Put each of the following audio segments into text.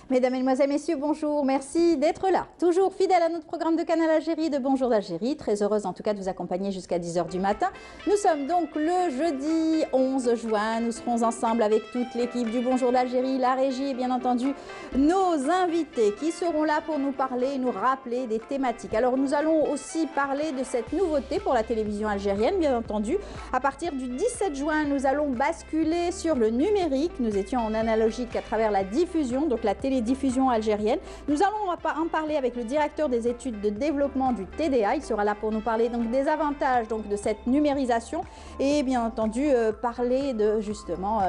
Mesdames, Mesdemoiselles, Messieurs, bonjour. Merci d'être là. Toujours fidèle à notre programme de Canal Algérie de Bonjour d'Algérie. Très heureuse en tout cas de vous accompagner jusqu'à 10 h du matin. Nous sommes donc le jeudi 11 juin. Nous serons ensemble avec toute l'équipe du Bonjour d'Algérie, la régie et bien entendu nos invités qui seront là pour nous parler et nous rappeler des thématiques. Alors nous allons aussi parler de cette nouveauté pour la télévision algérienne, bien entendu. À partir du 17 juin, nous allons basculer sur le numérique. Nous étions en analogique à travers la diffusion, donc la télédiffusion algérienne. Nous allons en parler avec le directeur des études de développement du TDA. Il sera là pour nous parler donc des avantages donc de cette numérisation et bien entendu parler de justement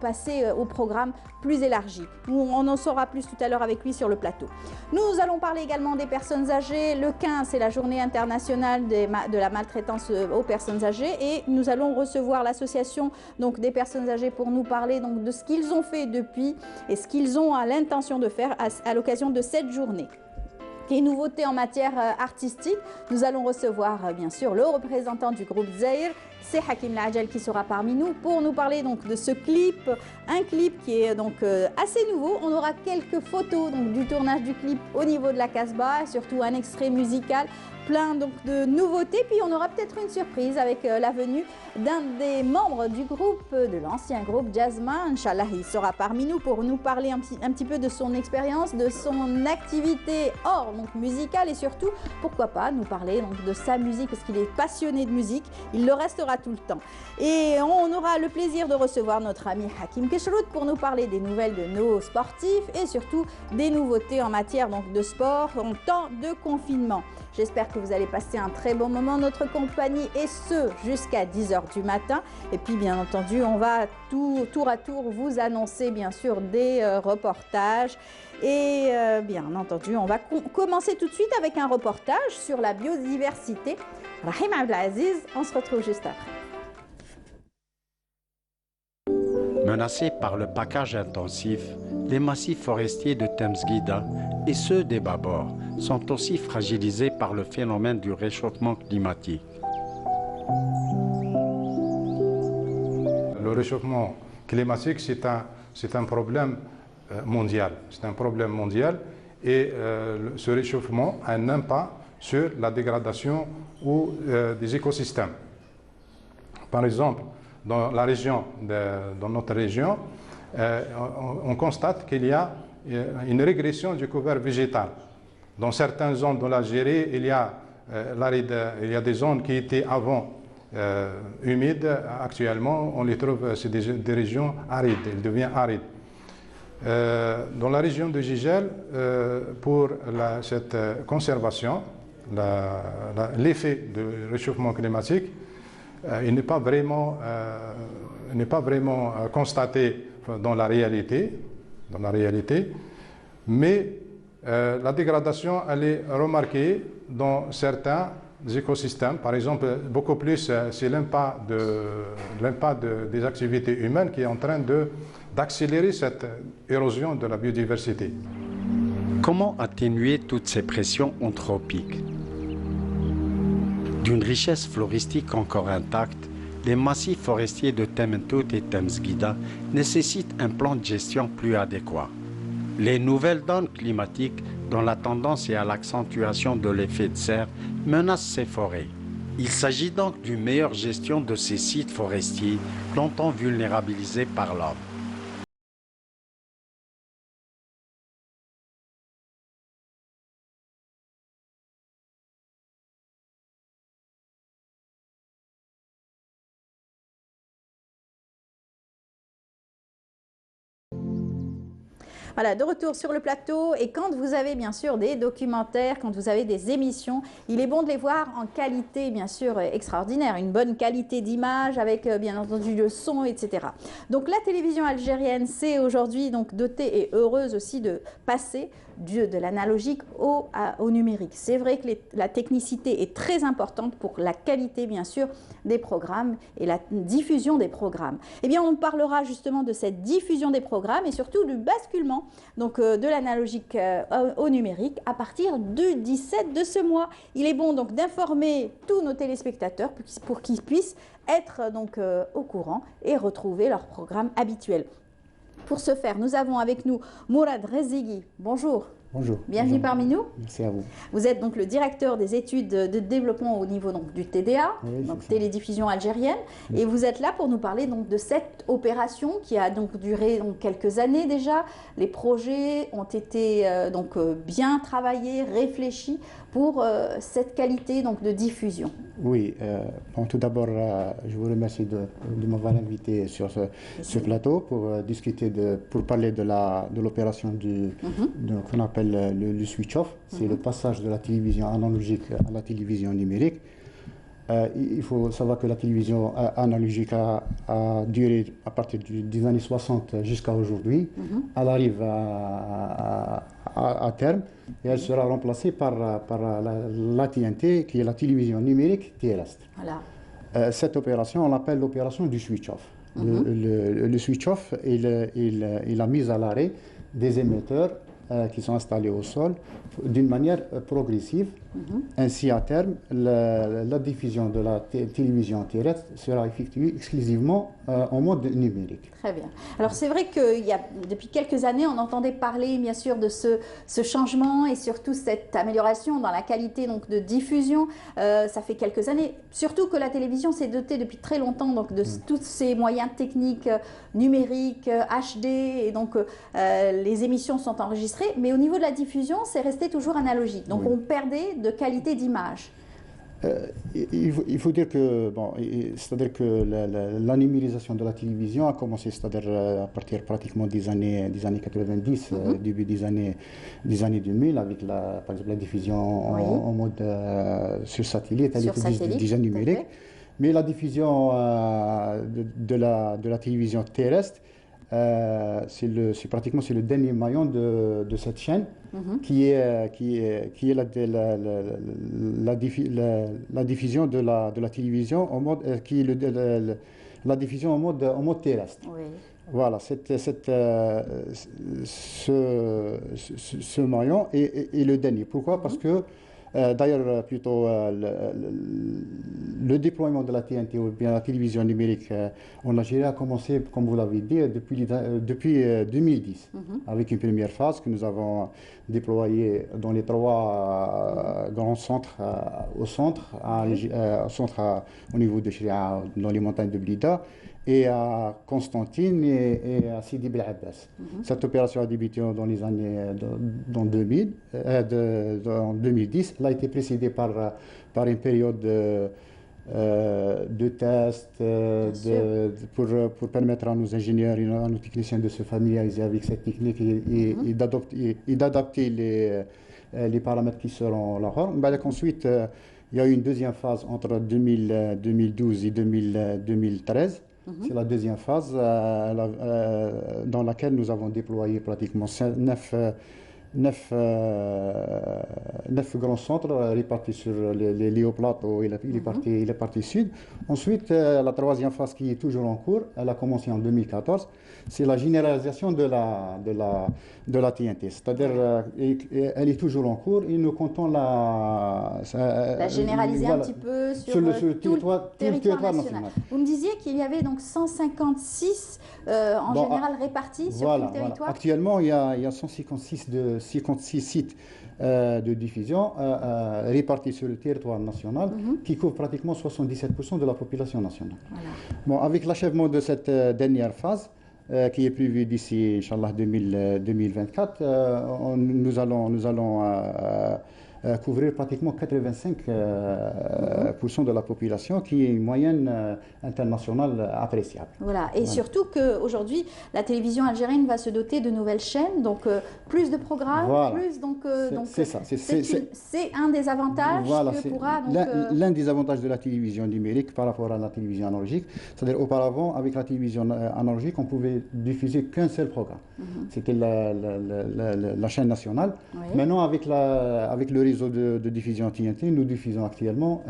passer au programme plus élargi. On en saura plus tout à l'heure avec lui sur le plateau. Nous allons parler également des personnes âgées. Le 15, c'est la journée internationale de la maltraitance aux personnes âgées et nous allons recevoir l'association donc des personnes âgées pour nous parler donc de ce qu'ils ont fait depuis et ce qu'ils ont à l'intention de faire à l'occasion de cette journée. Les nouveautés en matière artistique, nous allons recevoir bien sûr le représentant du groupe Zahir, c'est Hakim Ladjel qui sera parmi nous pour nous parler donc de ce clip, un clip qui est donc assez nouveau. On aura quelques photos donc du tournage du clip au niveau de la Casbah, surtout un extrait musical, plein donc de nouveautés. Puis on aura peut-être une surprise avec la venue d'un des membres du groupe, de l'ancien groupe Jazzma. Inch'Allah, il sera parmi nous pour nous parler un petit peu de son expérience, de son activité hors donc musicale et surtout, pourquoi pas, nous parler donc de sa musique parce qu'il est passionné de musique. Il le restera tout le temps. Et on aura le plaisir de recevoir notre ami Hakim Keshrout pour nous parler des nouvelles de nos sportifs et surtout des nouveautés en matière donc de sport en temps de confinement. J'espère que vous allez passer un très bon moment en notre compagnie et ce jusqu'à 10 h du matin. Et puis bien entendu, on va tour à tour vous annoncer bien sûr des reportages. Et bien entendu, on va commencer tout de suite avec un reportage sur la biodiversité. Rahim Abdelaziz, on se retrouve juste après. Menacés par le package intensif, les massifs forestiers de Temsguida et ceux des Babors sont aussi fragilisés par le phénomène du réchauffement climatique. Le réchauffement climatique, c'est un problème mondial. C'est un problème mondial et ce réchauffement a un impact sur la dégradation des écosystèmes. Par exemple, dans notre région, on constate qu'il y a une régression du couvert végétal. Dans certaines zones de l'Algérie, il y a des zones qui étaient avant humides. Actuellement, on les trouve, c'est des régions arides, elles deviennent arides. Dans la région de Jijel, pour cette conservation, l'effet du réchauffement climatique, il n'est pas vraiment constaté dans la réalité, mais la dégradation elle est remarquée dans certains écosystèmes. Par exemple, beaucoup plus, c'est l'impact des activités humaines qui est en train d'accélérer cette érosion de la biodiversité. Comment atténuer toutes ces pressions anthropiques? D'une richesse floristique encore intacte, les massifs forestiers de Temntout et Temsguida nécessitent un plan de gestion plus adéquat. Les nouvelles donnes climatiques, dont la tendance est à l'accentuation de l'effet de serre, menacent ces forêts. Il s'agit donc d'une meilleure gestion de ces sites forestiers, longtemps vulnérabilisés par l'homme. Voilà, de retour sur le plateau et quand vous avez bien sûr des documentaires, quand vous avez des émissions, il est bon de les voir en qualité bien sûr extraordinaire, une bonne qualité d'image avec bien entendu le son, etc. Donc la télévision algérienne s'est aujourd'hui donc dotée et heureuse aussi de passer de l'analogique au numérique. C'est vrai que la technicité est très importante pour la qualité bien sûr des programmes et la diffusion des programmes. Eh bien on parlera justement de cette diffusion des programmes et surtout du basculement donc de l'analogique au numérique à partir du 17 de ce mois. Il est bon donc d'informer tous nos téléspectateurs pour qu'ils puissent être donc au courant et retrouver leur programme habituel. Pour ce faire, nous avons avec nous Mourad Rezigui. Bonjour. Bonjour. Bienvenue parmi nous. Merci à vous. Vous êtes donc le directeur des études de développement au niveau donc, du TDA, Oui, donc télédiffusion algérienne, et vous êtes là pour nous parler donc de cette opération qui a donc duré donc quelques années déjà. Les projets ont été bien travaillés, réfléchis pour cette qualité donc de diffusion. Oui, bon, tout d'abord, je vous remercie de m'avoir invité sur ce plateau pour discuter, pour parler de l'opération qu'on appelle le switch-off. C'est le passage de la télévision analogique à la télévision numérique. Il faut savoir que la télévision analogique a duré à partir des années 60 jusqu'à aujourd'hui. Elle arrive à terme et elle sera remplacée par la TNT, qui est la télévision numérique terrestre. Voilà. Cette opération, on l'appelle l'opération du switch-off. Le switch-off est la mise à l'arrêt des émetteurs qui sont installés au sol d'une manière progressive. Ainsi, à terme, la diffusion de la télévision terrestre sera effectuée exclusivement en mode numérique. Très bien. Alors c'est vrai que depuis quelques années, on entendait parler bien sûr de ce changement et surtout cette amélioration dans la qualité donc, de diffusion. Ça fait quelques années, surtout que la télévision s'est dotée depuis très longtemps donc, de tous ces moyens techniques numériques, HD, et donc les émissions sont enregistrées. Mais au niveau de la diffusion, c'est resté toujours analogique. Donc on perdait de qualité d'image. Il faut dire que, c'est-à-dire que la numérisation de la télévision a commencé, c'est-à-dire à partir pratiquement des années 90, début des années 2000, avec par exemple la diffusion en mode sur satellite, elle était déjà numérique. Mais la diffusion de la télévision terrestre, c'est pratiquement le dernier maillon de cette chaîne qui est la diffusion de la télévision en mode la diffusion en mode terrestre. Oui. Voilà, ce maillon est le dernier. Pourquoi? Parce que d'ailleurs, plutôt le déploiement de la TNT ou bien la télévision numérique en Algérie a commencé, comme vous l'avez dit, depuis 2010, avec une première phase que nous avons déployée dans les 3 grands centres, au centre au niveau de Chria, dans les montagnes de Blida, et à Constantine et à Sidi Bel Abbas. Cette opération a débuté dans les années 2010. Elle a été précédée par une période de tests pour permettre à nos ingénieurs et à nos techniciens de se familiariser avec cette technique et d'adapter les paramètres qui seront là. Ensuite, il y a eu une deuxième phase entre 2012 et 2013. C'est la deuxième phase dans laquelle nous avons déployé pratiquement 9 grands centres répartis sur les hauts plateaux et les parties sud. Ensuite, la troisième phase qui est toujours en cours, elle a commencé en 2014, c'est la généralisation de la TNT. C'est-à-dire, elle est toujours en cours et nous comptons la généraliser un petit peu sur le territoire national. Vous me disiez qu'il y avait donc 156 général répartis sur tout le territoire. Voilà. Actuellement, il y a 156 sites de diffusion répartis sur le territoire national qui couvrent pratiquement 77% de la population nationale. Voilà. Avec l'achèvement de cette dernière phase, qui est prévue d'ici, Inch'Allah, 2024, nous allons couvrir pratiquement 85% de la population, qui est une moyenne internationale appréciable. Voilà, et surtout qu'aujourd'hui, la télévision algérienne va se doter de nouvelles chaînes, donc plus de programmes, plus c'est ça. C'est un des avantages que pourra... L'un des avantages de la télévision numérique par rapport à la télévision analogique, c'est-à-dire auparavant, avec la télévision analogique, on pouvait diffuser qu'un seul programme. C'était la chaîne nationale. Oui. Maintenant, avec le réseau de diffusion TNT, nous diffusons actuellement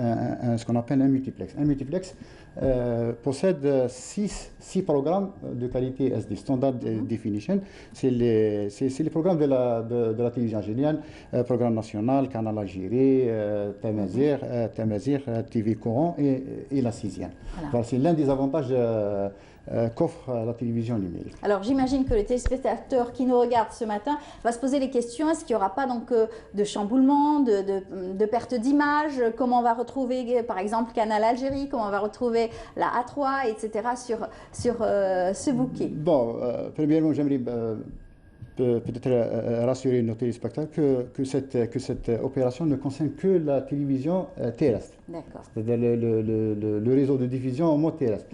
ce qu'on appelle un multiplex. Un multiplex, possède six programmes de qualité SD, Standard Definition. C'est les programmes de la télévision algérienne, programme national, Canal Algérie, Tamazir, TV Coran et la sixième. Voilà, c'est l'un des avantages qu'offre la télévision numérique. Alors j'imagine que le téléspectateur qui nous regarde ce matin va se poser les questions, est-ce qu'il n'y aura pas donc de chamboulement, de perte d'image, comment on va retrouver par exemple Canal Algérie, comment on va retrouver la A3, etc. sur ce bouquet. Bon, premièrement j'aimerais peut-être rassurer nos téléspectateurs que cette opération ne concerne que la télévision terrestre. D'accord. C'est-à-dire le réseau de diffusion en mode terrestre.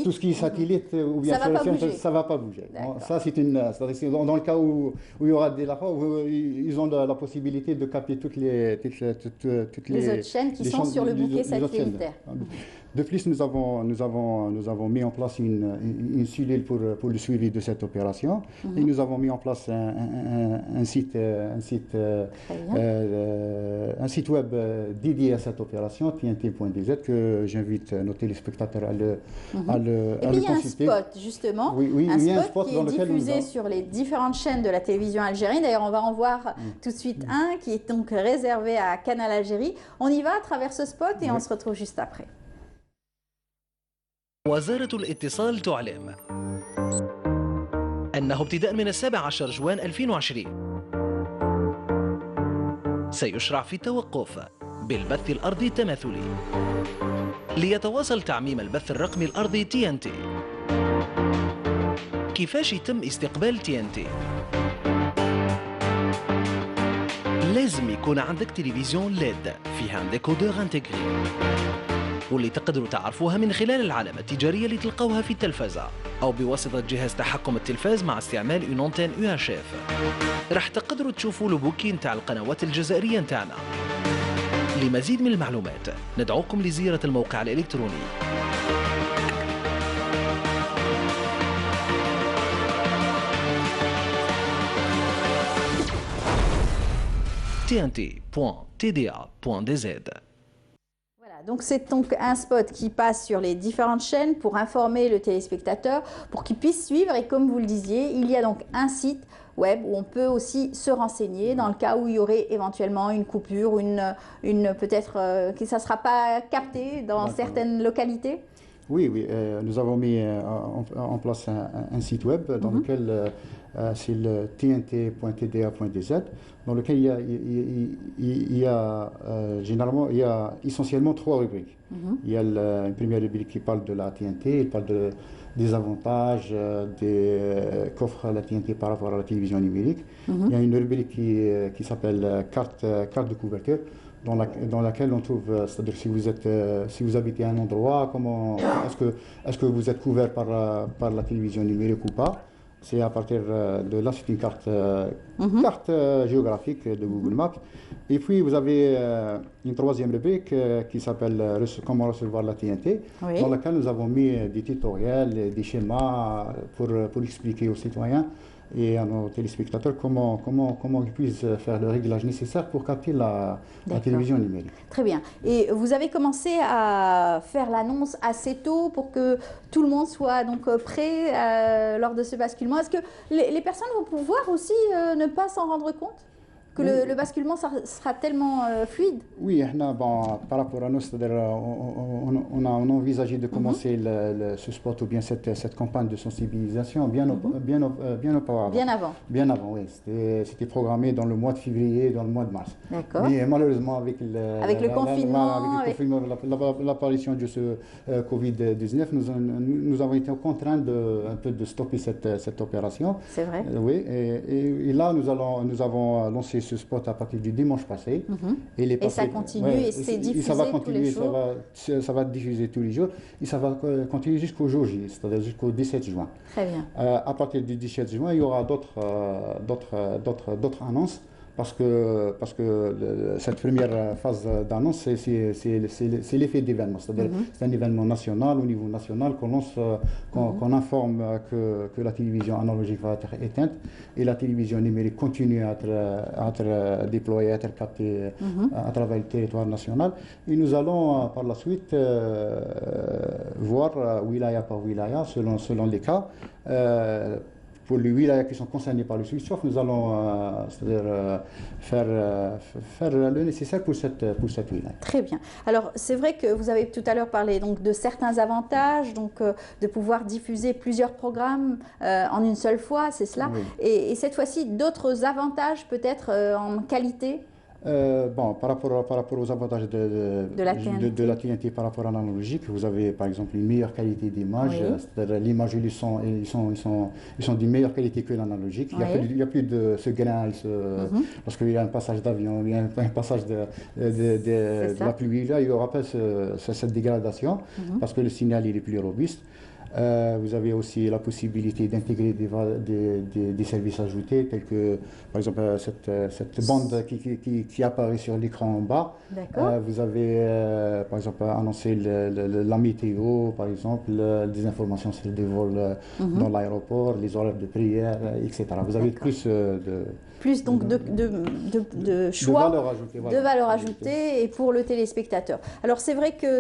Tout ce qui est satellite ou bien ça ne va pas bouger. Ça, c'est dans le cas où il y aura des fois où ils ont la possibilité de capter toutes les autres chaînes qui sont sur le bouquet satellitaire. De plus, nous avons mis en place une cellule pour le suivi de cette opération. Et nous avons mis en place un site web dédié à cette opération, tnt.dz, que j'invite nos téléspectateurs à le consulter. Il y a un spot, justement, un spot qui est diffusé sur les différentes chaînes de la télévision algérienne. D'ailleurs, on va en voir tout de suite un qui est donc réservé à Canal Algérie. On y va à travers ce spot et on se retrouve juste après. وزارة الاتصال تعلم أنه ابتداء من 17 جوان 2020 سيشرع في التوقف بالبث الأرضي التماثلي ليتواصل تعميم البث الرقمي الأرضي TNT. كيفاش يتم استقبال TNT؟ لازم يكون عندك تلفزيون ليد فيها ديكودور انتجري واللي تقدروا تعرفوها من خلال العلامة التجارية اللي تلقوها في التلفزة أو بواسطة جهاز تحكم التلفاز مع استعمال اون أنتين UHF. راح تقدروا تشوفوا البوكي نتاع القنوات الجزائرية نتاعنا. لمزيد من المعلومات ندعوكم لزيارة الموقع الإلكتروني tnt.tda.dz. Donc c'est donc un spot qui passe sur les différentes chaînes pour informer le téléspectateur, pour qu'il puisse suivre. Et comme vous le disiez, il y a donc un site web où on peut aussi se renseigner dans le cas où il y aurait éventuellement une coupure, peut-être que ça ne sera pas capté dans certaines localités. Oui, nous avons mis en place un site web dans lequel c'est le tnt.tda.dz, dans lequel il y a essentiellement 3 rubriques. Il y a une première rubrique qui parle de la TNT, il parle des avantages qu'offre la TNT par rapport à la télévision numérique. Il y a une rubrique qui s'appelle carte de couverture, dans laquelle on trouve, c'est-à-dire si vous habitez à un endroit, est-ce que vous êtes couvert par la télévision numérique ou pas. C'est à partir de là, c'est une carte géographique de Google Maps. Et puis vous avez une troisième rubrique qui s'appelle Comment recevoir la TNT, dans laquelle nous avons mis des tutoriels, des schémas pour expliquer aux citoyens et à nos téléspectateurs comment ils puissent faire le réglage nécessaire pour capter la télévision numérique. Très bien. Et vous avez commencé à faire l'annonce assez tôt pour que tout le monde soit donc prêt lors de ce basculement. Est-ce que les personnes vont pouvoir aussi ne pas s'en rendre compte ? Que le basculement sera tellement fluide? Oui, par rapport à nous, c'est-à-dire on a envisagé de commencer ce spot ou bien cette campagne de sensibilisation bien auparavant. Bien avant, oui. C'était programmé dans le mois de février, dans le mois de mars. D'accord. Mais malheureusement, avec le confinement, l'apparition de ce Covid-19, nous avons été contraints un peu de stopper cette opération. C'est vrai. Oui, et là, nous avons lancé ce spot à partir du dimanche passé. Et ça continue et c'est diffusé tous les jours. Ça va diffuser tous les jours et ça va continuer jusqu'au jour J, c'est-à-dire jusqu'au 17 juin. Très bien. À partir du 17 juin, il y aura d'autres annonces parce que cette première phase d'annonce, c'est l'effet d'événement. C'est-à-dire c'est un événement national, au niveau national, qu'on informe que la télévision analogique va être éteinte et la télévision numérique continue à être déployée, à être captée à travers le territoire national. Et nous allons par la suite voir wilaya par wilaya, selon les cas. Pour les wilayas qui sont concernés par le switch-off, nous allons faire le nécessaire pour cette wilaya. Très bien. Alors, c'est vrai que vous avez tout à l'heure parlé donc, de certains avantages, donc, de pouvoir diffuser plusieurs programmes en une seule fois, c'est cela. Oui. Et cette fois-ci, d'autres avantages peut-être en qualité? Par rapport aux avantages de la TNT par rapport à l'analogique, vous avez par exemple une meilleure qualité d'image, c'est-à-dire l'image, ils sont d'une meilleure qualité que l'analogique. Il n'y a plus de ce grain, lorsqu'il y a un passage d'avion, il y a un passage de la pluie, là, il n'y aura pas cette dégradation parce que le signal il est plus robuste. Vous avez aussi la possibilité d'intégrer des services ajoutés, tels que, par exemple, cette bande qui apparaît sur l'écran en bas. Vous avez, par exemple, annoncé la météo, par exemple, des informations sur des vols dans l'aéroport, les horaires de prière, etc. Vous avez plus donc de choix, de valeur ajoutée et pour le téléspectateur. Alors c'est vrai que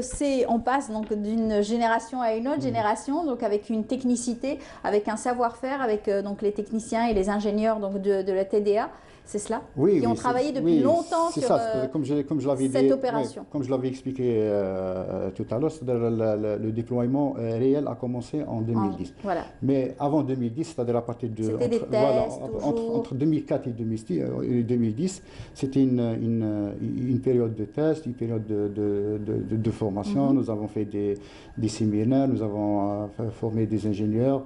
on passe donc d'une génération à une autre génération, donc avec une technicité, avec un savoir-faire, avec donc les techniciens et les ingénieurs donc de la TDA. C'est cela? Qui ont travaillé depuis longtemps sur cette opération. Comme je l'avais expliqué tout à l'heure, le déploiement réel a commencé en 2010. Mais avant 2010, c'est-à-dire à partir de... C'était des tests, entre 2004 et 2010, c'était une période de test, une période de formation. Nous avons fait des séminaires, nous avons formé des ingénieurs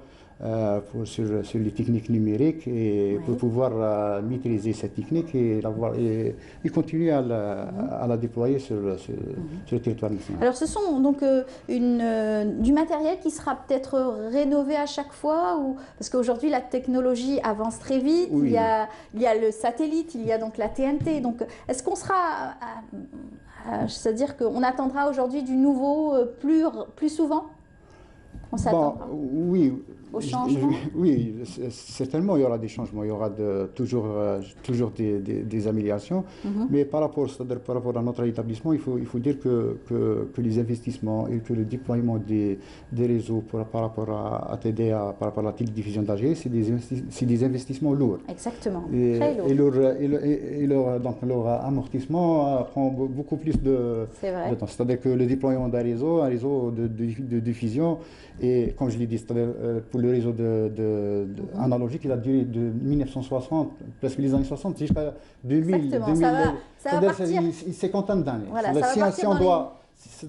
sur les techniques numériques et pour pouvoir maîtriser cette technique et continuer à la déployer sur le territoire national. Alors ce sont donc du matériel qui sera peut-être rénové à chaque fois parce qu'aujourd'hui la technologie avance très vite, il y a le satellite, il y a donc la TNT, donc est-ce qu'on sera, c'est-à-dire qu'on attendra aujourd'hui du nouveau plus souvent? On s'attendra. Oui. Au changement? Oui, certainement il y aura des changements, il y aura toujours des améliorations, mais par rapport à notre établissement, il faut dire que les investissements et que le déploiement des réseaux par rapport à TDA, par rapport à la télédiffusion d'AG, c'est des investissements lourds. Exactement, très lourds. Et leur amortissement prend beaucoup plus de temps. C'est-à-dire que le déploiement d'un réseau, un réseau de diffusion, et comme je l'ai dit, c'est-à-dire pour le réseau analogique, il a duré de 1960, presque les années 60, jusqu'à 2000. Exactement, ça va partir. C'est 50 ans d'années. Voilà,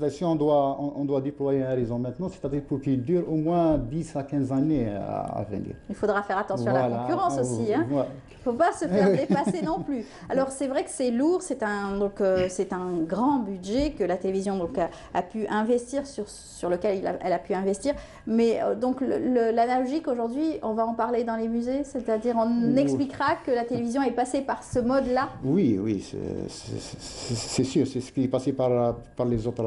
si on doit déployer un réseau maintenant, c'est-à-dire pour qu'il dure au moins 10 à 15 années à venir. Il faudra faire attention à la concurrence aussi. Il ne faut pas se faire dépasser non plus. Alors c'est vrai que c'est lourd, c'est un grand budget que la télévision a pu investir, sur lequel elle a pu investir. Mais donc l'analogique aujourd'hui, on va en parler dans les musées, c'est-à-dire on expliquera que la télévision est passée par ce mode-là. Oui, c'est sûr, c'est ce qui est passé par les autres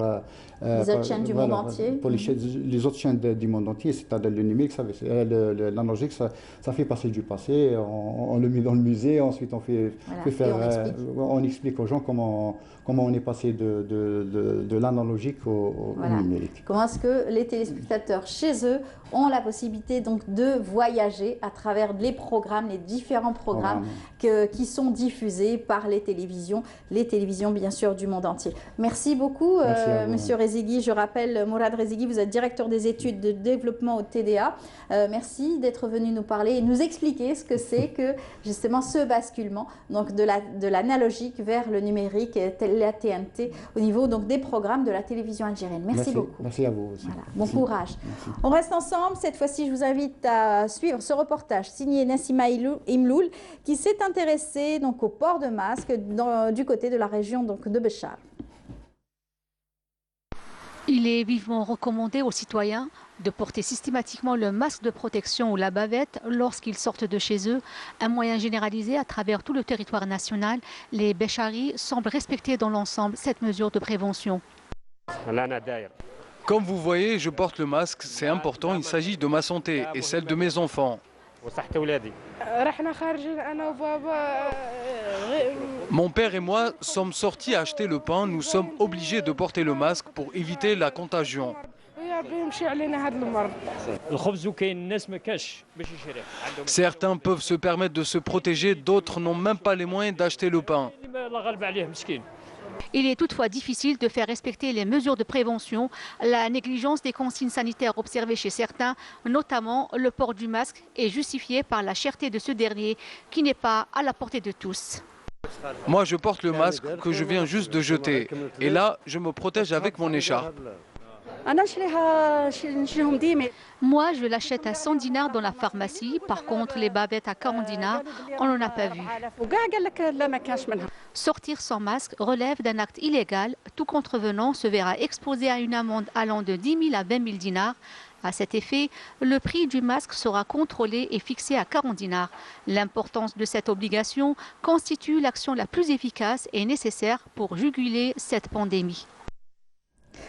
chaînes du monde entier. Pour les autres chaînes du monde entier, c'est-à-dire le numérique, l'analogique, ça fait passer du passé, on le met dans le musée, ensuite on explique aux gens comment on est passé de l'analogique au numérique. Comment est-ce que les téléspectateurs chez eux ont la possibilité donc de voyager à travers les différents programmes qui sont diffusés par les télévisions bien sûr du monde entier. Merci beaucoup Monsieur Rezegui. Je rappelle, Mourad Rezegui, vous êtes directeur des études de développement au TDA. Merci d'être venu nous parler et nous expliquer ce que c'est que justement ce basculement donc de l'analogique vers le numérique et la TNT au niveau donc des programmes de la télévision algérienne. Merci beaucoup. Merci à vous aussi. Voilà. Bon courage. Merci. On reste ensemble. Cette fois-ci, je vous invite à suivre ce reportage signé Nassima Imloul qui s'est intéressée donc au port de masque du côté de la région donc de Béchar. Il est vivement recommandé aux citoyens de porter systématiquement le masque de protection ou la bavette lorsqu'ils sortent de chez eux, un moyen généralisé à travers tout le territoire national. Les Bécharis semblent respecter dans l'ensemble cette mesure de prévention. Comme vous voyez, je porte le masque, c'est important, il s'agit de ma santé et celle de mes enfants. Mon père et moi sommes sortis acheter le pain, nous sommes obligés de porter le masque pour éviter la contagion. Certains peuvent se permettre de se protéger, d'autres n'ont même pas les moyens d'acheter le pain. Il est toutefois difficile de faire respecter les mesures de prévention. La négligence des consignes sanitaires observées chez certains, notamment le port du masque, est justifiée par la cherté de ce dernier qui n'est pas à la portée de tous. Moi, je porte le masque que je viens juste de jeter. Et là, je me protège avec mon écharpe. Moi, je l'achète à 100 dinars dans la pharmacie. Par contre, les bavettes à 40 dinars, on n'en a pas vu. Sortir sans masque relève d'un acte illégal. Tout contrevenant se verra exposé à une amende allant de 10 000 à 20 000 dinars. À cet effet, le prix du masque sera contrôlé et fixé à 40 dinars. L'importance de cette obligation constitue l'action la plus efficace et nécessaire pour juguler cette pandémie.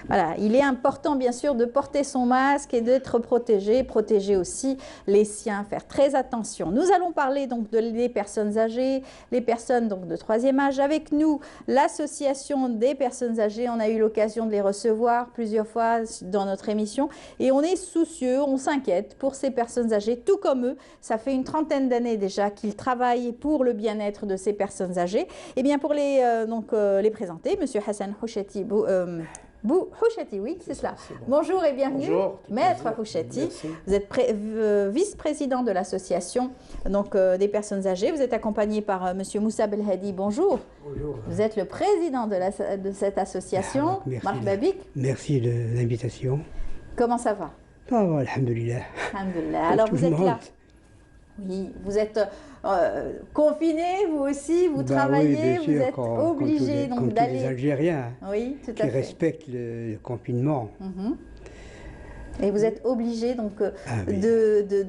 Voilà, il est important bien sûr de porter son masque et d'être protégé, protéger aussi les siens, faire très attention. Nous allons parler donc des personnes âgées, les personnes donc de 3e âge. Avec nous, l'association des personnes âgées, on a eu l'occasion de les recevoir plusieurs fois dans notre émission et on est soucieux, on s'inquiète pour ces personnes âgées, tout comme eux. Ça fait une 30aine d'années déjà qu'ils travaillent pour le bien-être de ces personnes âgées. Et bien pour les présenter, Monsieur Hassan Houchati, Houchati, oui, c'est cela. Bon. Bonjour et bienvenue. Bonjour. Maître Houchati, vous êtes vice-président de l'association des personnes âgées. Vous êtes accompagné par Monsieur Moussa Belhadi. Bonjour. Bonjour. Vous êtes le président de cette association. Merci de l'invitation. Comment ça va? Ça va, alhamdoulilah. Alhamdoulilah. Alors vous êtes là. Oui, vous êtes confiné, vous aussi, vous travaillez, oui, vous êtes obligé donc d'aller. Tous les Algériens oui, tout à qui fait. respectent le confinement. Et vous êtes obligé donc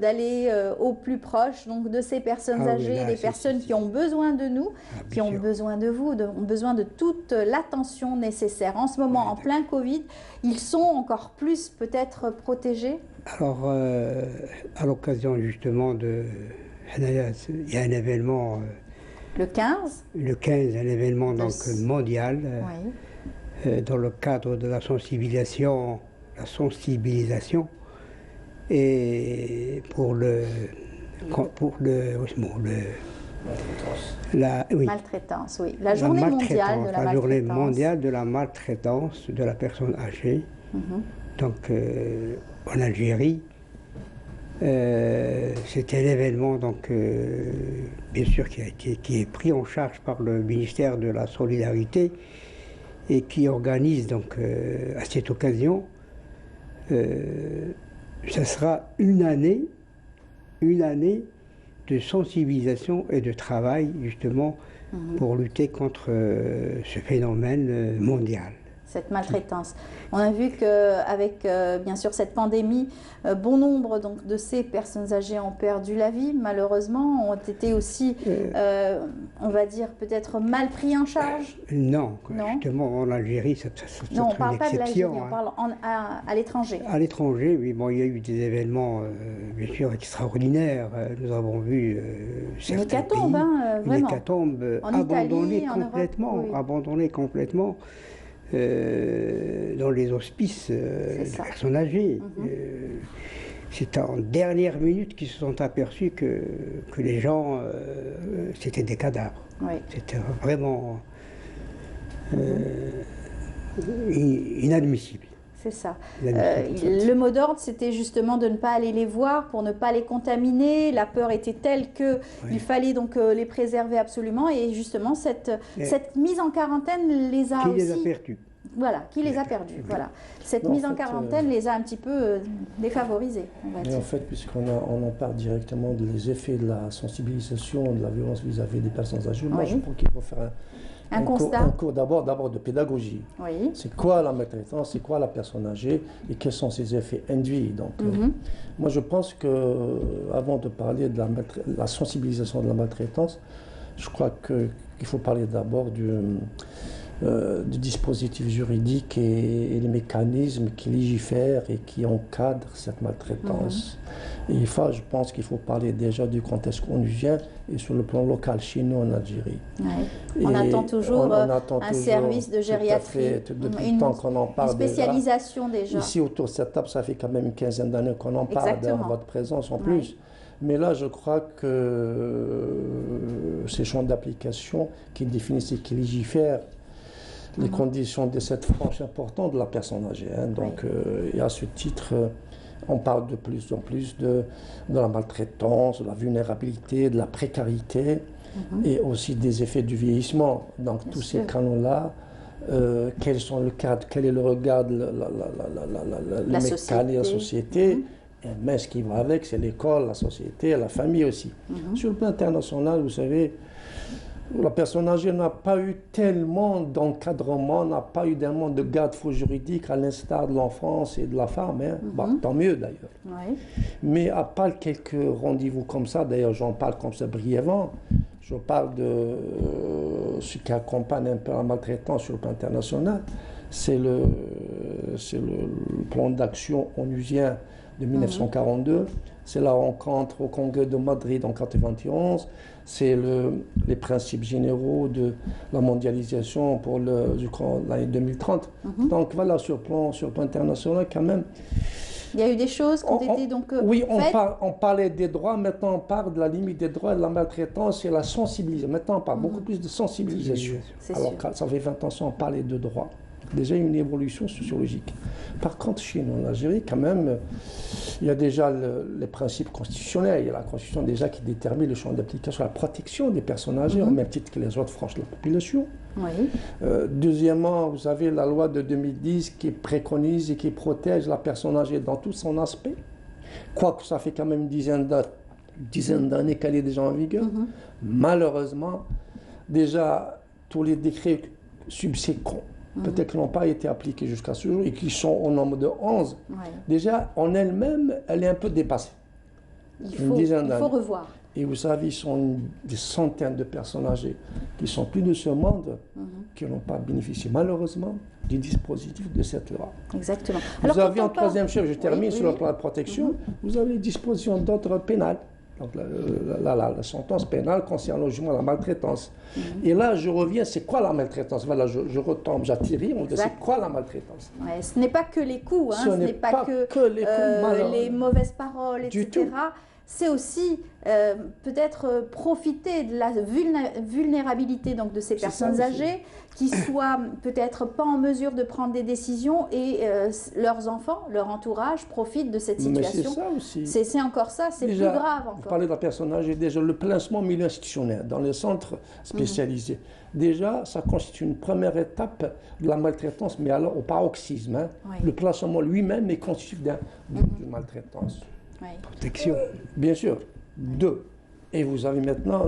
d'aller au plus proche donc de ces personnes âgées, des personnes qui ont besoin de nous, qui ont besoin de vous, ont besoin de toute l'attention nécessaire. En ce moment, en plein Covid, ils sont encore plus peut-être protégés. Alors, à l'occasion justement il y a un événement. Le 15. Le 15, un événement donc mondial dans le cadre de la sensibilisation et pour maltraitance, oui. La journée mondiale de la maltraitance de la personne âgée. Donc en Algérie, c'était un événement donc bien sûr qui est pris en charge par le ministère de la Solidarité et qui organise donc à cette occasion, ça sera une année de sensibilisation et de travail justement pour lutter contre ce phénomène mondial. Cette maltraitance. On a vu qu'avec bien sûr cette pandémie, bon nombre donc, de ces personnes âgées ont perdu la vie, malheureusement, ont été aussi, on va dire, peut-être mal pris en charge. Non, justement en Algérie, c'est non, on ne parle une pas de l'Algérie, exception. on parle à l'étranger. À l'étranger, oui, bon, il y a eu des événements bien sûr extraordinaires. Nous avons vu certains une hécatombe, pays, vraiment. Une hécatombe abandonnée complètement. Dans les hospices de personnes âgées. C'est en dernière minute qu'ils se sont aperçus que les gens, c'était des cadavres. C'était vraiment inadmissible. C'est ça. Le mot d'ordre, c'était justement de ne pas aller les voir pour ne pas les contaminer. La peur était telle qu'il fallait donc les préserver absolument. Et justement, cette mise en quarantaine les a aussi... les a perdus. Voilà, qui les a perdus. Voilà. Cette mise en quarantaine les a un petit peu défavorisés. En fait, puisqu'on en parle directement des effets de la sensibilisation, de la violence vis-à-vis des personnes âgées, moi je crois qu'il faut faire Un constat. Un cours d'abord de pédagogie. Oui. C'est quoi la maltraitance, c'est quoi la personne âgée et quels sont ses effets induits. Donc, moi, je pense que avant de parler de la sensibilisation de la maltraitance, je crois qu'il faut parler d'abord du dispositif juridique et les mécanismes qui légifèrent et qui encadrent cette maltraitance. Et je pense qu'il faut parler déjà du contexte onusien et sur le plan local, chez nous en Algérie. Ouais. On attend toujours un service de gériatrie, depuis le temps qu'on en parle. Une spécialisation déjà. Ici, autour de cette table, ça fait quand même une quinzaine d'années qu'on en parle, dans votre présence en plus. Mais là, je crois que ces champs d'application qui définissent et qui légifèrent les conditions de cette frange importante de la personne âgée. Donc, et à ce titre, on parle de plus en plus de la maltraitance, de la vulnérabilité, de la précarité et aussi des effets du vieillissement. Donc, tous ces canaux-là, quels sont le cadre, quel est le regard de la société. Mais ce qui va avec, c'est l'école, la société, la famille aussi. Sur le plan international, vous savez, la personne âgée n'a pas eu tellement d'encadrement, n'a pas eu tellement de garde-fou juridique à l'instar de l'enfance et de la femme. Tant mieux d'ailleurs. Mais à part quelques rendez-vous comme ça, d'ailleurs j'en parle comme ça brièvement, je parle de ce qui accompagne un peu la maltraitance sur le plan international, c'est le plan d'action onusien de 1942, c'est la rencontre au Congrès de Madrid en 1991, c'est les principes généraux de la mondialisation pour l'année 2030. Donc voilà, sur le plan international quand même. Il y a eu des choses qui ont été donc oui, faites. on parlait des droits, maintenant on parle de la limite des droits, de la maltraitance et la sensibilisation. Maintenant on parle beaucoup plus de sensibilisation. Alors ça fait 20 ans qu'on parlait de droits. Déjà une évolution sociologique. Par contre, chez nous en Algérie, quand même, il y a déjà les principes constitutionnels. Il y a la Constitution déjà qui détermine le champ d'application, la protection des personnes âgées, au même titre que les autres franges de la population. Deuxièmement, vous avez la loi de 2010 qui préconise et qui protège la personne âgée dans tout son aspect. Quoique ça fait quand même une dizaine d'années qu'elle est déjà en vigueur. Malheureusement, déjà, tous les décrets subséquents peut-être qu'ils n'ont pas été appliqués jusqu'à ce jour et qui sont au nombre de 11. Déjà, en elle-même, elle est un peu dépassée. Il faut revoir. Et vous savez, ils sont des centaines de personnes âgées qui sont plus de ce monde, qui n'ont pas bénéficié, malheureusement, du dispositif de cette loi. Exactement. Vous avez en troisième chef, je termine sur le plan de protection, vous avez les dispositions d'ordre pénal. Donc la sentence pénale concernant justement la maltraitance. Et là, je reviens, c'est quoi la maltraitance? Voilà, je retombe, j'attire, on dit c'est quoi la maltraitance? Ce n'est pas que les coups, ce n'est pas que les mauvaises paroles, etc. C'est aussi peut-être profiter de la vulnérabilité donc, de ces personnes âgées qui soient peut-être pas en mesure de prendre des décisions et leurs enfants, leur entourage profitent de cette situation. Mais c'est ça aussi. C'est encore ça, c'est plus grave encore. Vous parlez de la personne âgée, déjà le placement au milieu institutionnel dans les centres spécialisés. Déjà, ça constitue une première étape de la maltraitance, mais alors au paroxysme. Le placement lui-même est constitué d'une maltraitance. Protection. Bien sûr. 2. Et vous avez maintenant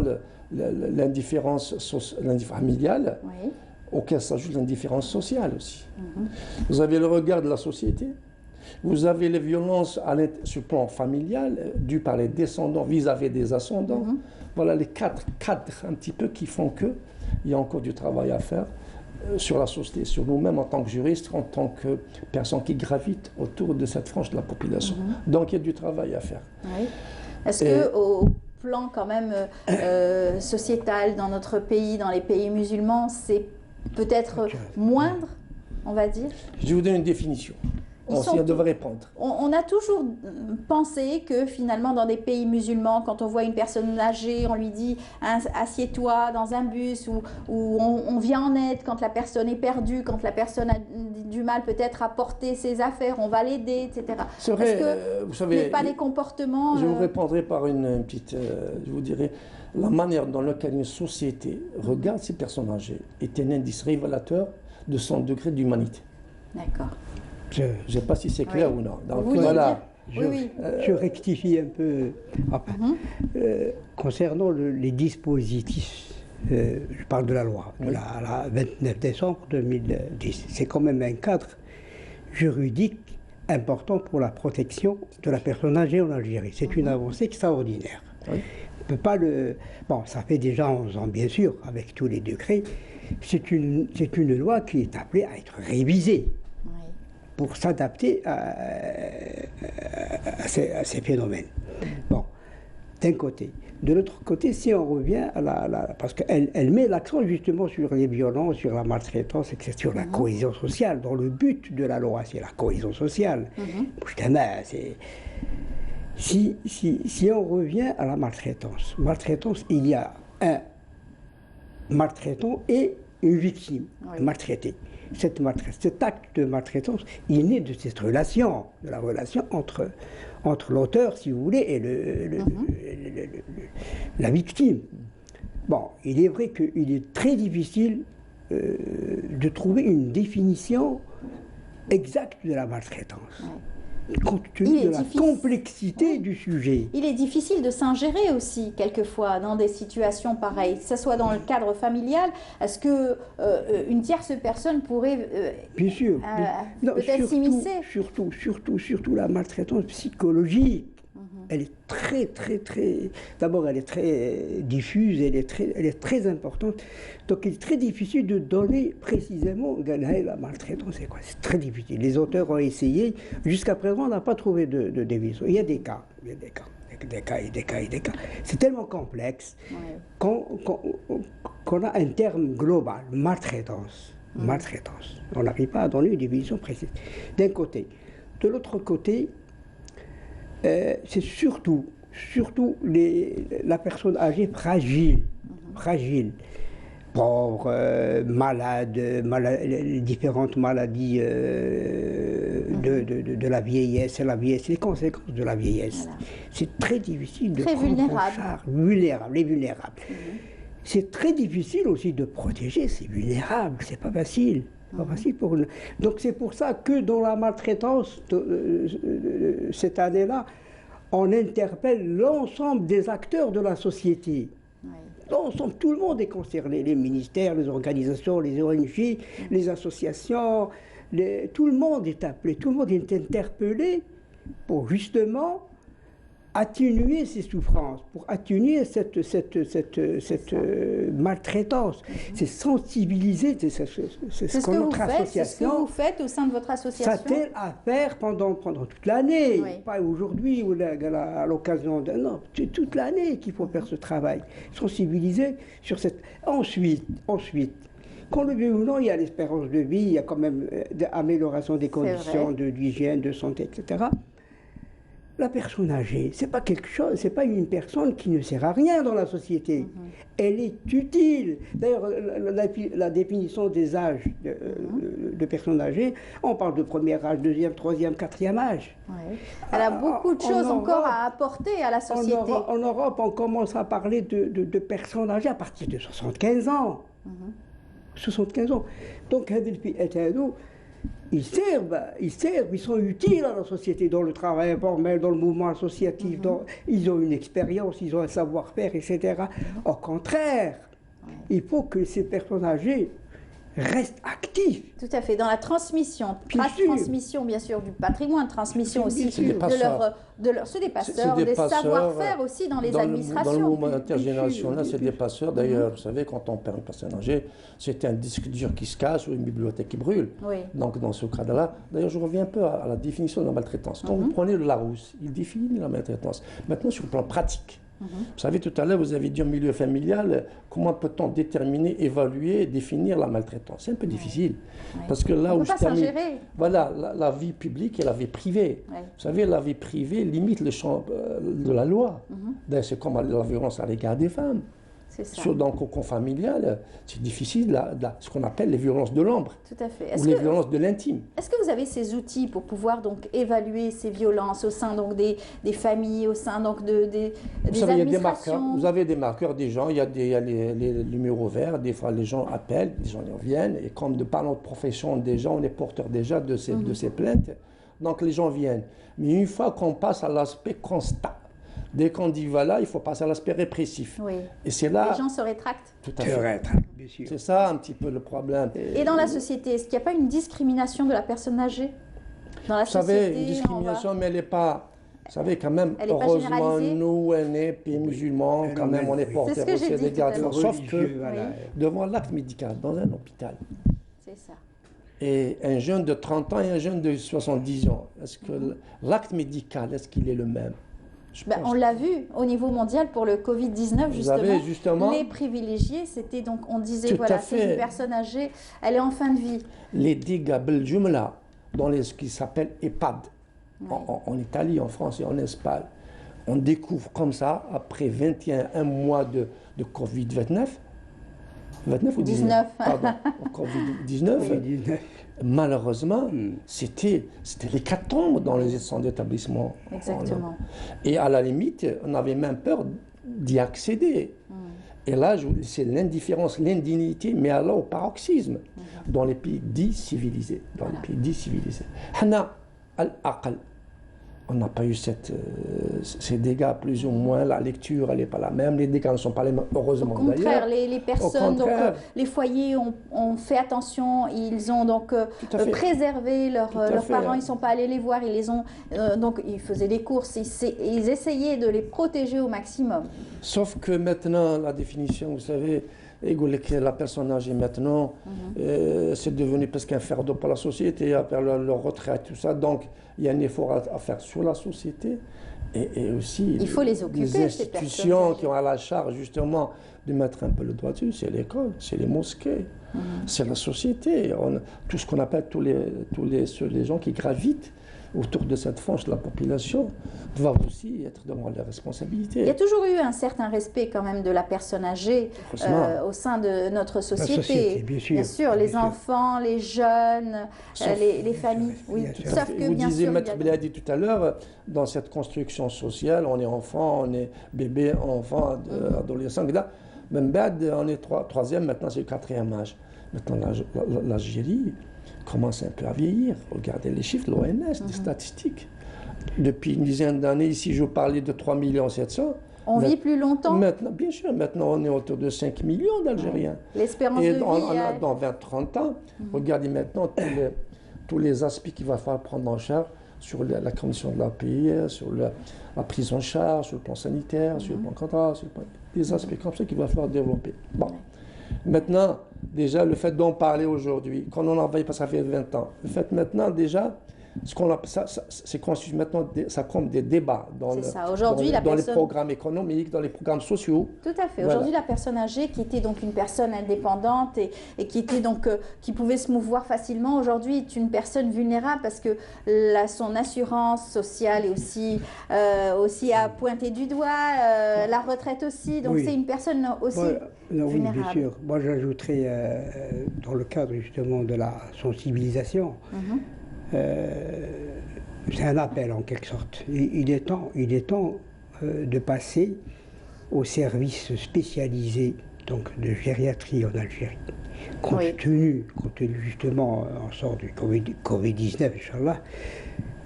l'indifférence familiale, auquel s'ajoute l'indifférence sociale aussi. Vous avez le regard de la société, vous avez les violences sur le plan familial, dues par les descendants vis-à-vis des ascendants. Voilà les 4 cadres un petit peu qui font qu'il y a encore du travail à faire sur la société, sur nous-mêmes en tant que juristes, en tant que personnes qui gravitent autour de cette frange de la population. Donc il y a du travail à faire. Est-ce qu'au plan quand même sociétal dans notre pays, dans les pays musulmans, c'est peut-être moindre, on va dire? Je vais vous donner une définition. On devrait répondre. On a toujours pensé que finalement dans des pays musulmans, quand on voit une personne âgée, on lui dit assieds-toi dans un bus ou on vient en aide quand la personne est perdue, quand la personne a du mal peut-être à porter ses affaires, on va l'aider, etc. C'est vrai, est-ce que vous savez, pas des comportements... Je vous répondrai par une petite... je vous dirais, la manière dans laquelle une société regarde ces personnes âgées est un indice révélateur de son degré d'humanité. D'accord. Je ne sais pas si c'est clair ou non. Donc, voilà, je rectifie un peu. Concernant les dispositifs Je parle de la loi, de la 29 décembre 2010. C'est quand même un cadre juridique important pour la protection de la personne âgée en Algérie. C'est une avancée extraordinaire. Oui. On peut pas le... Bon, ça fait déjà 11 ans, bien sûr, avec tous les décrets. C'est une loi qui est appelée à être révisée pour s'adapter à ces phénomènes. Bon, d'un côté. De l'autre côté, si on revient à parce qu'elle met l'accent justement sur les violences, sur la maltraitance, etc., sur la cohésion sociale, dont le but de la loi, c'est la cohésion sociale. Si on revient à la maltraitance, il y a un maltraitant et une victime maltraitée. Cet acte de maltraitance, il est né de cette relation, de la relation entre l'auteur, si vous voulez, et la victime. Bon, il est vrai qu'il est très difficile de trouver une définition exacte de la maltraitance. Compte tenu de la complexité du sujet. Il est difficile de s'ingérer aussi, quelquefois, dans des situations pareilles, que ce soit dans le cadre familial. Est-ce qu'une tierce personne pourrait peut-être s'immiscer? Surtout la maltraitance psychologique. Elle est très... D'abord, elle est très diffuse, elle est très importante. Donc, il est très difficile de donner précisément la maltraitance. C'est quoi? C'est très difficile. Les auteurs ont essayé. Jusqu'à présent, on n'a pas trouvé de définition. Il y a des cas. C'est tellement complexe qu'on a un terme global, maltraitance. Maltraitance. On n'arrive pas à donner une définition précise. D'un côté. De l'autre côté, c'est surtout la personne âgée fragile, pauvre, malade, les différentes maladies de la vieillesse, les conséquences de la vieillesse. Voilà. C'est très difficile de prendre en charge. Vulnérables. C'est très difficile aussi de protéger ces vulnérables, c'est pas facile. Pas facile pour eux. Donc c'est pour ça que dans la maltraitance, cette année-là, on interpelle l'ensemble des acteurs de la société. L'ensemble, tout le monde est concerné, les ministères, les organisations, les ONG, les associations, tout le monde est appelé, tout le monde est interpellé pour justement atténuer ces souffrances, pour atténuer cette maltraitance, c'est sensibiliser, c'est ce que notre association... C'est ce que vous faites au sein de votre association. S'attelle à faire pendant toute l'année, pas aujourd'hui ou à l'occasion d'un an, c'est toute l'année qu'il faut faire ce travail, sensibiliser sur cette... Ensuite, qu'on le veuille ou non, il y a l'espérance de vie, il y a quand même l'amélioration des conditions d'hygiène, de santé, etc. La personne âgée, c'est pas quelque chose, c'est pas une personne qui ne sert à rien dans la société. Elle est utile. D'ailleurs, la définition des âges de personnes âgées, on parle de premier âge, deuxième, troisième, quatrième âge. Elle a beaucoup de choses encore à apporter à la société. En Europe, on commence à parler de personnes âgées à partir de 75 ans. 75 ans. Donc, ils servent, ils sont utiles à la société, dans le travail informel, dans le mouvement associatif, ils ont une expérience, ils ont un savoir-faire, etc. Au contraire, il faut que ces personnes âgées restent actifs. Tout à fait, dans la transmission, transmission bien sûr du patrimoine, transmission aussi c'est des passeurs, des savoir-faire aussi dans les administrations. Dans le mouvement intergénérationnel, c'est des passeurs. D'ailleurs, vous savez, quand on perd une personne âgée, c'est un disque dur qui se casse ou une bibliothèque qui brûle. Donc dans ce cadre-là, d'ailleurs, je reviens un peu à la définition de la maltraitance. Quand vous prenez le Larousse, il définit la maltraitance. Maintenant, sur le plan pratique, vous savez, tout à l'heure, vous avez dit en milieu familial, comment peut-on déterminer, évaluer, définir la maltraitance? C'est un peu difficile. Parce que là où je termine, voilà, la vie publique et la vie privée. Vous savez, la vie privée limite le champ de la loi. C'est comme la violence à l'égard des femmes. Dans le cocon familial, c'est difficile, ce qu'on appelle les violences de l'ombre. Tout à fait. Ou les violences de l'intime. Est-ce que vous avez ces outils pour pouvoir donc évaluer ces violences au sein donc des familles, au sein donc des administrations? Vous avez des marqueurs des gens, il y a les numéros verts, des fois les gens appellent, les gens viennent, et comme de par notre profession déjà, on est porteur déjà de ces plaintes, donc les gens viennent. Mais une fois qu'on passe à l'aspect constat, Dès qu'on dit voilà, il faut passer à l'aspect répressif. Oui. Et c'est là... Les gens se rétractent. Tout à fait. C'est ça un petit peu le problème. Et dans la société, est-ce qu'il n'y a pas une discrimination de la personne âgée dans la société? Vous savez, une discrimination, mais elle n'est pas... Vous savez, quand même, heureusement, nous, on est pays musulmans, quand même, on est portés aussi des gardes. Sauf que, devant l'acte médical, dans un hôpital, c'est ça. Et un jeune de 30 ans et un jeune de 70 ans, est-ce que l'acte médical, est-ce qu'il est le même? On l'a vu au niveau mondial pour le Covid-19, justement, les privilégiés, c'était donc, on disait, voilà, c'est une personne âgée, elle est en fin de vie. Les dégâts, dans ce qui s'appelle EHPAD, en Italie, en France et en Espagne, on découvre comme ça, après 21 mois de Covid-19, 29 ou 19 pardon, Covid-19, malheureusement, c'était l'hécatombe dans les centres d'établissement. Exactement. Et à la limite, on avait même peur d'y accéder. Et là, c'est l'indifférence, l'indignité, mais alors au paroxysme, dans les pays dits civilisés. Dans les pays dits civilisés. Hana al-aqal. On n'a pas eu ces dégâts, plus ou moins. La lecture, elle n'est pas la même. Les dégâts ne sont pas les mêmes, heureusement d'ailleurs. Au contraire, les personnes, donc, les foyers ont fait attention. Ils ont donc préservé leurs parents. Ils ne sont pas allés les voir. Ils les ont, donc, ils faisaient des courses. Ils essayaient de les protéger au maximum. Sauf que maintenant, la définition, vous savez, la personne âgée maintenant, c'est devenu presque un fardeau pour la société, après leur retraite, tout ça. Donc, il y a un effort à faire sur la société et aussi il faut les occuper, les institutions qui ont à la charge justement de mettre un peu le doigt dessus. C'est l'école, c'est les mosquées, c'est la société. Tout ce qu'on appelle tous les gens qui gravitent autour de cette frange de la population doivent aussi être devant leurs responsabilités. Il y a toujours eu un certain respect quand même de la personne âgée au sein de notre société. Bien sûr, les enfants, les jeunes, les familles. Oui, sauf que vous bien disiez, sûr, Maître Bellah dit tout à l'heure, dans cette construction sociale, on est enfant, on est bébé, enfant, adolescent, même bad, on est troisième, maintenant c'est le quatrième âge. Maintenant l'Algérie commence un peu à vieillir. Regardez les chiffres de l'OMS, des statistiques. Depuis une dizaine d'années, ici, je vous parlais de 3,7 millions. On vit plus longtemps. Maintenant, bien sûr, maintenant on est autour de 5 millions d'Algériens. L'espérance de vie... dans 20-30 ans, regardez maintenant tous les aspects qu'il va falloir prendre en charge sur la condition de la pays, sur la prise en charge, sur le plan sanitaire, sur le plan contrat, sur des aspects comme ça qu'il va falloir développer. Bon. Maintenant, déjà, le fait d'en parler aujourd'hui, quand on en parle, parce que ça fait 20 ans, le fait maintenant, déjà, c'est conçu maintenant, ça compte des débats dans les programmes économiques, dans les programmes sociaux. Tout à fait. Aujourd'hui, la personne âgée, qui était donc une personne indépendante et qui était donc qui pouvait se mouvoir facilement, aujourd'hui est une personne vulnérable parce que son assurance sociale est aussi à pointer du doigt, la retraite aussi. Donc c'est une personne aussi vulnérable. Oui, bien sûr. Moi, j'ajouterais dans le cadre justement de la sensibilisation. C'est un appel en quelque sorte. Il est temps de passer aux services spécialisés donc de gériatrie en Algérie. Compte tenu justement, on sort du Covid-19, Inch'Allah,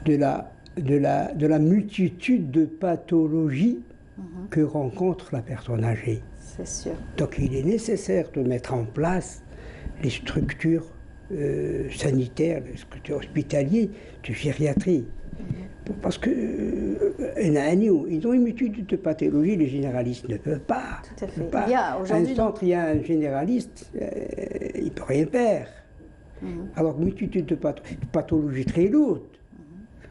de la multitude de pathologies que rencontre la personne âgée. C'est sûr. Donc il est nécessaire de mettre en place les structures sanitaires, les structures hospitalières, de gériatrie. Parce que ils ont une multitude de pathologies, les généralistes ne peuvent pas. Tout à fait. Il y a un généraliste, il ne peut rien faire. Alors, multitude de pathologies très lourdes.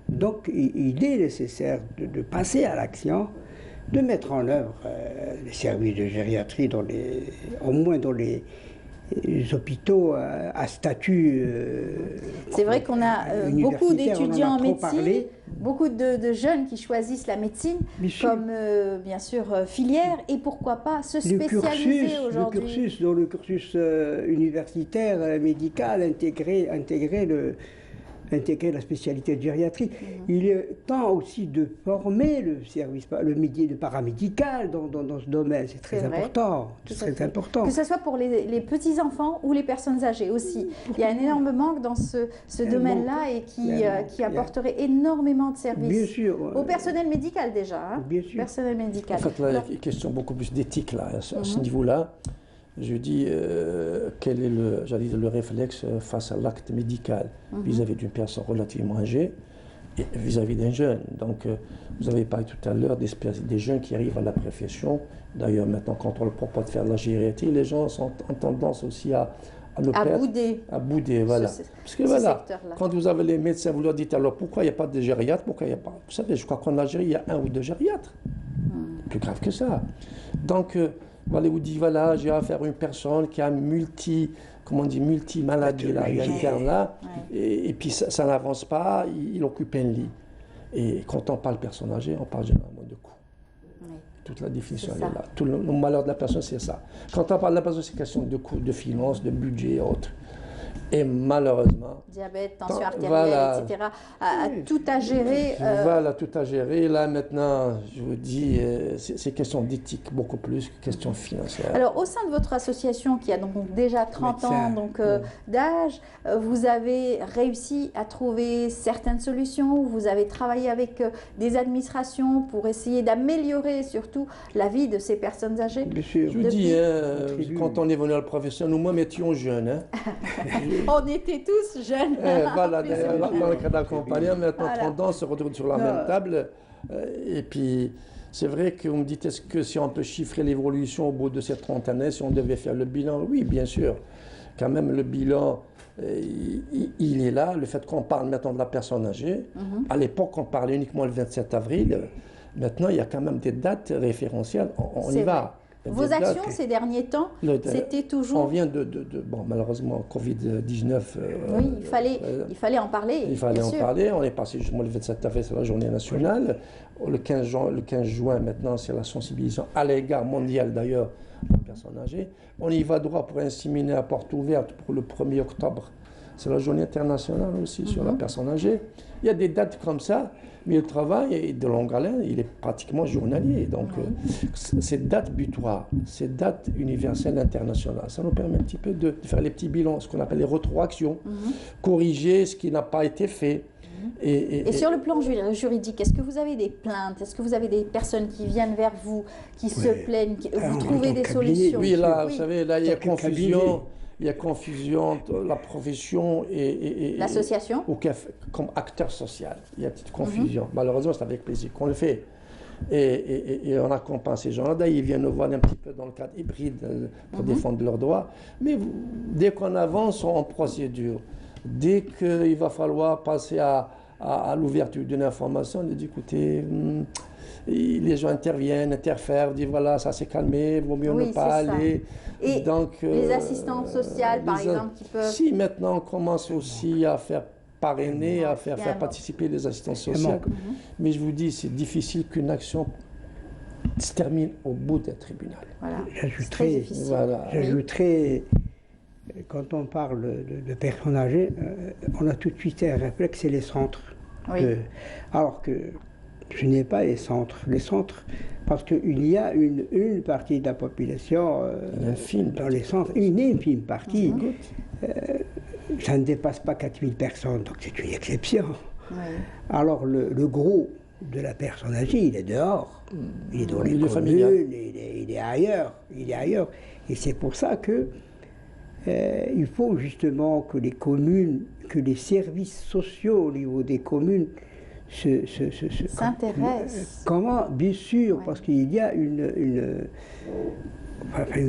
Donc, il est nécessaire de passer à l'action, de mettre en œuvre les services de gériatrie, au moins dans les hôpitaux à statut... C'est vrai qu'on a beaucoup d'étudiants en médecine, beaucoup de jeunes qui choisissent la médecine comme, bien sûr, filière, et pourquoi pas se spécialiser aujourd'hui. Dans le cursus universitaire, médical, intégrer intégrer la spécialité de gériatrie. Il est temps aussi de former le service, le paramédical dans ce domaine. C'est très important. C'est très important. Que ce soit pour les petits-enfants ou les personnes âgées aussi. Il y a un énorme manque dans ce domaine-là et qui apporterait énormément de services. Bien sûr. Au personnel médical déjà. Hein. Bien sûr. Personnel médical. En fait, là, il y a une question beaucoup plus d'éthique là, à ce niveau-là. Je dis, quel est le réflexe face à l'acte médical vis-à-vis d'une personne relativement âgée et vis-à-vis d'un jeune. Donc, vous avez parlé tout à l'heure des jeunes qui arrivent à la profession. D'ailleurs, maintenant, quand on leur propose de faire de la gériatrie, les gens ont tendance aussi à bouder. À bouder, voilà. Parce que voilà, quand vous avez les médecins, vous leur dites alors pourquoi il n'y a pas de gériatre, pourquoi il n'y a pas. Vous savez, je crois qu'en Algérie, il y a 1 ou 2 gériatres. Plus grave que ça. Donc, vous dites, voilà, j'ai affaire à une personne qui a multi-maladie là, il y a une terme là, et puis ça n'avance pas, il occupe un lit. Et quand on parle personne âgée, on parle généralement de coût. Toute la définition est là. Tout le malheur de la personne, c'est ça. Quand on parle de la personne, c'est question de coût, de finances, de budget et autres. Et malheureusement... Diabète, tension artérielle, etc. Tout à gérer. Voilà, tout à gérer. Là, maintenant, je vous dis, c'est question d'éthique, beaucoup plus que question financière. Alors, au sein de votre association, qui a donc déjà 30 ans d'âge, vous avez réussi à trouver certaines solutions. Vous avez travaillé avec des administrations pour essayer d'améliorer surtout la vie de ces personnes âgées. Bien sûr. Je vous dis, quand on est venu à la profession, nous étions jeunes. Hein. On était tous jeunes. Voilà, dans le cas d'accompagnant, maintenant 30 ans, on se retrouve sur la même table. Et puis, c'est vrai qu'on me dit, est-ce que si on peut chiffrer l'évolution au bout de ces 30 années, si on devait faire le bilan? Oui, bien sûr. Quand même, le bilan, il est là. Le fait qu'on parle maintenant de la personne âgée, à l'époque, on parlait uniquement le 27 avril. Maintenant, il y a quand même des dates référentielles. On y va. Vos actions ces derniers temps, c'était toujours... On vient bon, malheureusement, Covid-19... oui, il fallait en parler. Il fallait en parler. On est passé justement le 27 avril, c'est la journée nationale. Le 15 juin, maintenant, c'est la sensibilisation à l'égard mondial, d'ailleurs, des personnes âgées. On y va droit pour inséminer à porte ouverte pour le 1er octobre. C'est la journée internationale aussi sur la personne âgée. Il y a des dates comme ça. Mais le travail est de longue haleine, il est pratiquement journalier. Donc, cette date butoir, cette date universelle internationale, ça nous permet un petit peu de faire les petits bilans, ce qu'on appelle les rétroactions, corriger ce qui n'a pas été fait. Et sur le plan juridique, est-ce que vous avez des plaintes? Est-ce que vous avez des personnes qui viennent vers vous, qui se plaignent, vous trouvez des solutions? Oui, là, vous savez, là, il y a confusion. Il y a confusion entre la profession et l'association comme acteur social. Il y a une petite confusion. Malheureusement, c'est avec plaisir qu'on le fait. Et on accompagne ces gens-là. D'ailleurs, ils viennent nous voir un petit peu dans le cadre hybride pour défendre leurs droits. Mais dès qu'on avance en procédure, dès qu'il va falloir passer à l'ouverture d'une information, on dit écoutez, les gens interfèrent, disent voilà, ça s'est calmé, il vaut mieux ne pas aller. Et donc, les assistantes sociales, par exemple, qui peuvent... Si maintenant on commence aussi à faire parrainer, à faire participer les assistantes sociales, mais je vous dis, c'est difficile qu'une action se termine au bout d'un tribunal. Voilà. J'ajouterais, quand on parle de personnes âgées, on a tout de suite un réflexe, c'est les centres. Alors que je n'ai pas les centres. Les centres, parce qu'il y a une partie de la population dans les centres, une infime partie. Ça ne dépasse pas 4000 personnes, donc c'est une exception. Alors le gros de la personne âgée, il est dehors. Il est dans les communes, il est ailleurs. Et c'est pour ça que il faut justement que les communes, que les services sociaux au niveau des communes s'intéresse. Comment? Bien sûr, parce qu'il y a une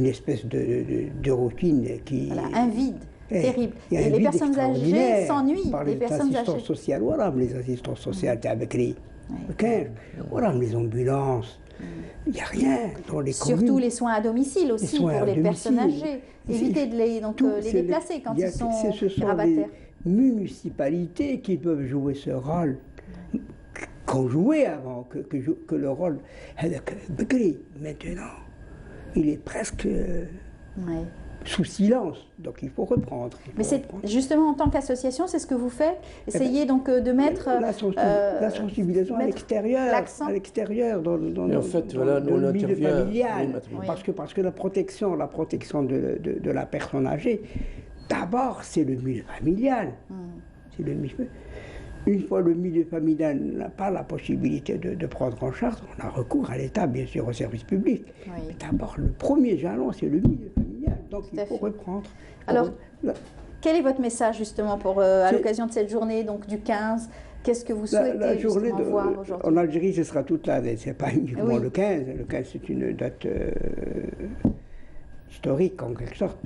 espèce de routine qui... Voilà, un vide terrible. Et les personnes âgées s'ennuient des personnes âgées. Sociales, voilà, les assistantes sociales, avec les ambulances. Il n'y a rien dans les communes. Surtout les soins à domicile aussi pour les personnes âgées. Éviter de les déplacer quand ils sont grabataires. Les municipalités qui peuvent jouer ce rôle qu'on jouait avant, que le rôle maintenant il est presque sous silence. Donc il faut reprendre. Mais c'est justement en tant qu'association, c'est ce que vous faites. Essayez donc de mettre la sensibilisation à l'extérieur, dans en fait, voilà, le milieu familial. Oui. Parce que la protection de la personne âgée, d'abord c'est le milieu familial. C'est le milieu. Une fois le milieu familial n'a pas la possibilité de prendre en charge, on a recours à l'État, bien sûr, au service public. Oui. Mais d'abord, le premier jalon, c'est le milieu familial. Donc il faut reprendre. Alors, quel est votre message justement à l'occasion de cette journée donc, du 15 ? Qu'est-ce que vous souhaitez la journée voir aujourd'hui ? En Algérie, ce sera toute l'année, ce n'est pas uniquement le 15. Le 15, c'est une date historique, en quelque sorte.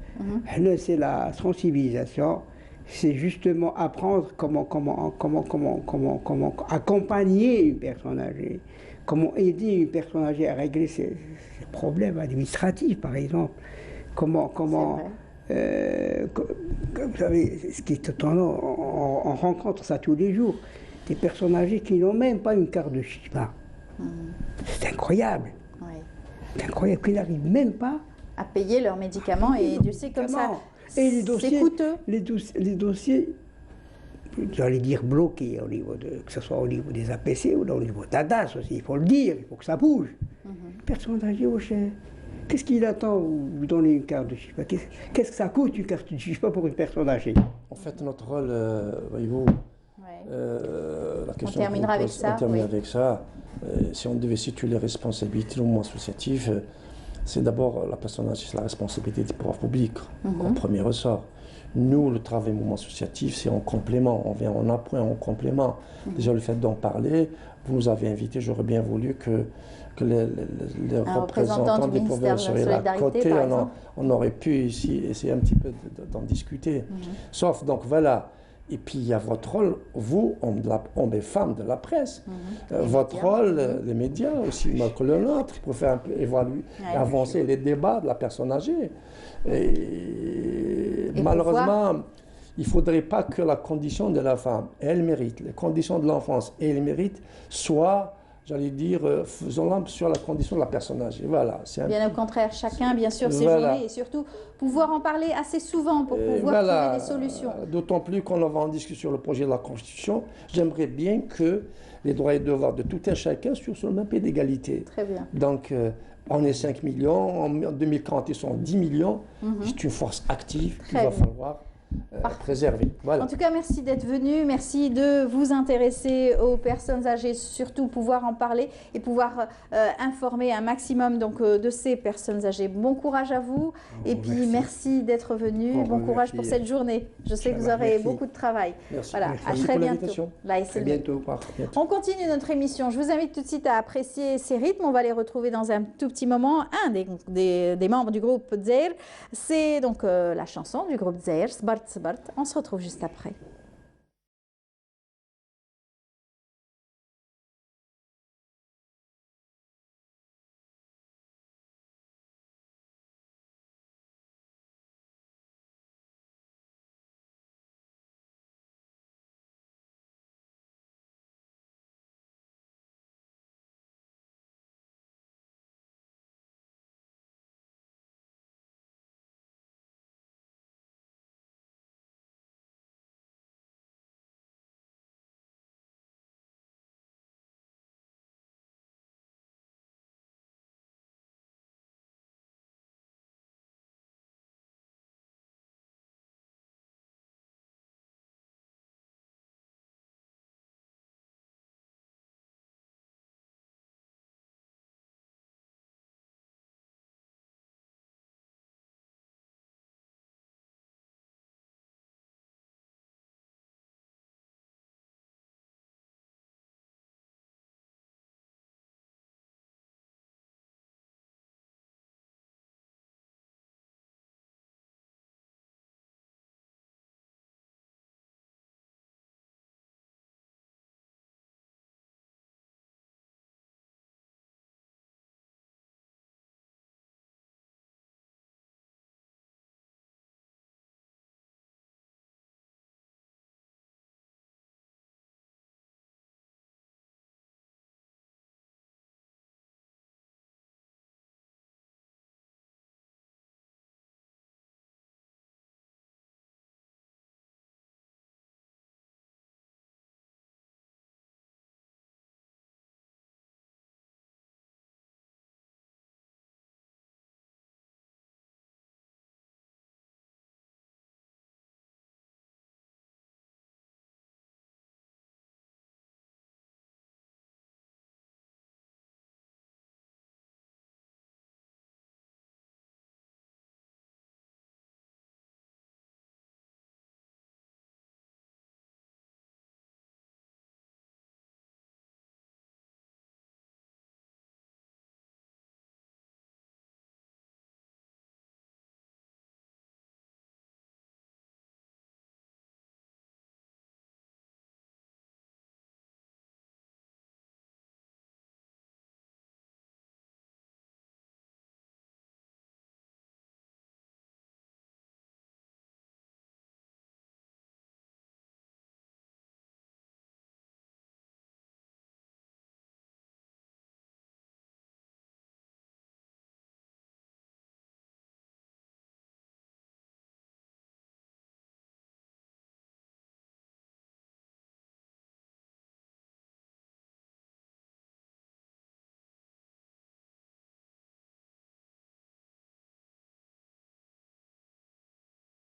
C'est la sensibilisation. C'est justement apprendre comment accompagner une personne âgée, comment aider une personne âgée à régler ses problèmes administratifs, par exemple. Vous savez, ce qui est étonnant, on rencontre ça tous les jours, des personnes âgées qui n'ont même pas une carte de CHIPA. C'est incroyable. Oui. C'est incroyable qu'ils n'arrivent même pas à payer leurs médicaments et Dieu sait comme ça. Et les dossiers, c'est coûteux. Les dossiers, j'allais dire bloqués, que ce soit au niveau des APC ou au niveau d'ADAS aussi, il faut le dire, il faut que ça bouge. Personne âgée au cher. Qu'est-ce qu'il attend vous donnez une carte de CHIPA? Qu'est-ce que ça coûte une carte de CHIPA pour une personne âgée? En fait, notre rôle, voyez-vous, la question on terminera avec ça. On termine avec ça. Si on devait situer les responsabilités du mouvement associatif, c'est d'abord la personne âgée, c'est la responsabilité des pouvoirs publics, en premier ressort. Nous, le travail du mouvement associatif, c'est en complément, on vient en appoint, en complément. Déjà, le fait d'en parler, vous nous avez invités, j'aurais bien voulu que les représentants des pouvoirs seraient là à côté, on aurait pu ici essayer un petit peu d'en discuter. Sauf, donc voilà. Et puis il y a votre rôle, vous, hommes et femmes de la presse, votre rôle, les médias aussi, que le nôtre, pour faire un peu évaluer, avancer les débats de la personne âgée. Et malheureusement, il ne faudrait pas que la condition de la femme, elle mérite, les conditions de l'enfance, elle mérite, soient, j'allais dire, faisons l'ombre sur la condition de la personne âgée. Voilà, bien au contraire, chacun, bien sûr, ses journées et surtout pouvoir en parler assez souvent pour pouvoir trouver des solutions. D'autant plus qu'on va en discuter sur le projet de la Constitution, j'aimerais bien que les droits et devoirs de tout un chacun soient sur le même pied d'égalité. Très bien. Donc, on est 5 millions, en 2040, ils sont 10 millions. C'est une force active qu'il va falloir préserver. Voilà. En tout cas, merci d'être venu, merci de vous intéresser aux personnes âgées, surtout pouvoir en parler et pouvoir informer un maximum donc, de ces personnes âgées. Bon courage à vous et puis merci d'être venu. Bon courage pour cette journée. Je sais que vous aurez beaucoup de travail. Merci. Voilà, merci à très bientôt. À bientôt. On continue notre émission. Je vous invite tout de suite à apprécier ces rythmes. On va les retrouver dans un tout petit moment. Un des membres du groupe Dzer, c'est donc la chanson du groupe Dzer, Sbart Sbart. On se retrouve juste après.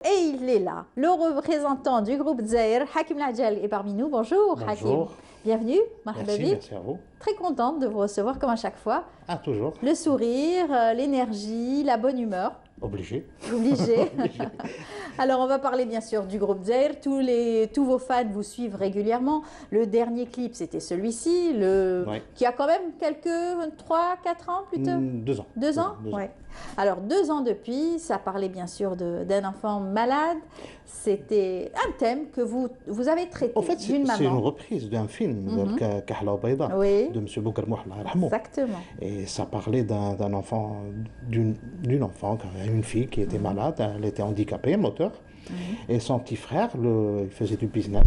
Et il est là, le représentant du groupe Dzaïr, Hakim Ladjal, est parmi nous. Bonjour, Hakim. Bienvenue. Merci à vous. Très contente de vous recevoir comme à chaque fois. Ah, toujours. Le sourire, l'énergie, la bonne humeur. Obligé. Obligé. Alors, on va parler bien sûr du groupe Dzaïr. Tous vos fans vous suivent régulièrement. Le dernier clip, c'était celui-ci, qui a quand même quelques 3, 4 ans plutôt 2 ans. 2 ans. Ouais. Alors, 2 ans depuis, ça parlait bien sûr d'un enfant malade. C'était un thème que vous avez traité en fait, d'une maman. C'est une reprise d'un film, Kahla Bayda, de M. Bougarmoh. Exactement. Et ça parlait d'un enfant, d'une enfant, une fille qui était malade, elle était handicapée, moteur. Et son petit frère, il faisait du business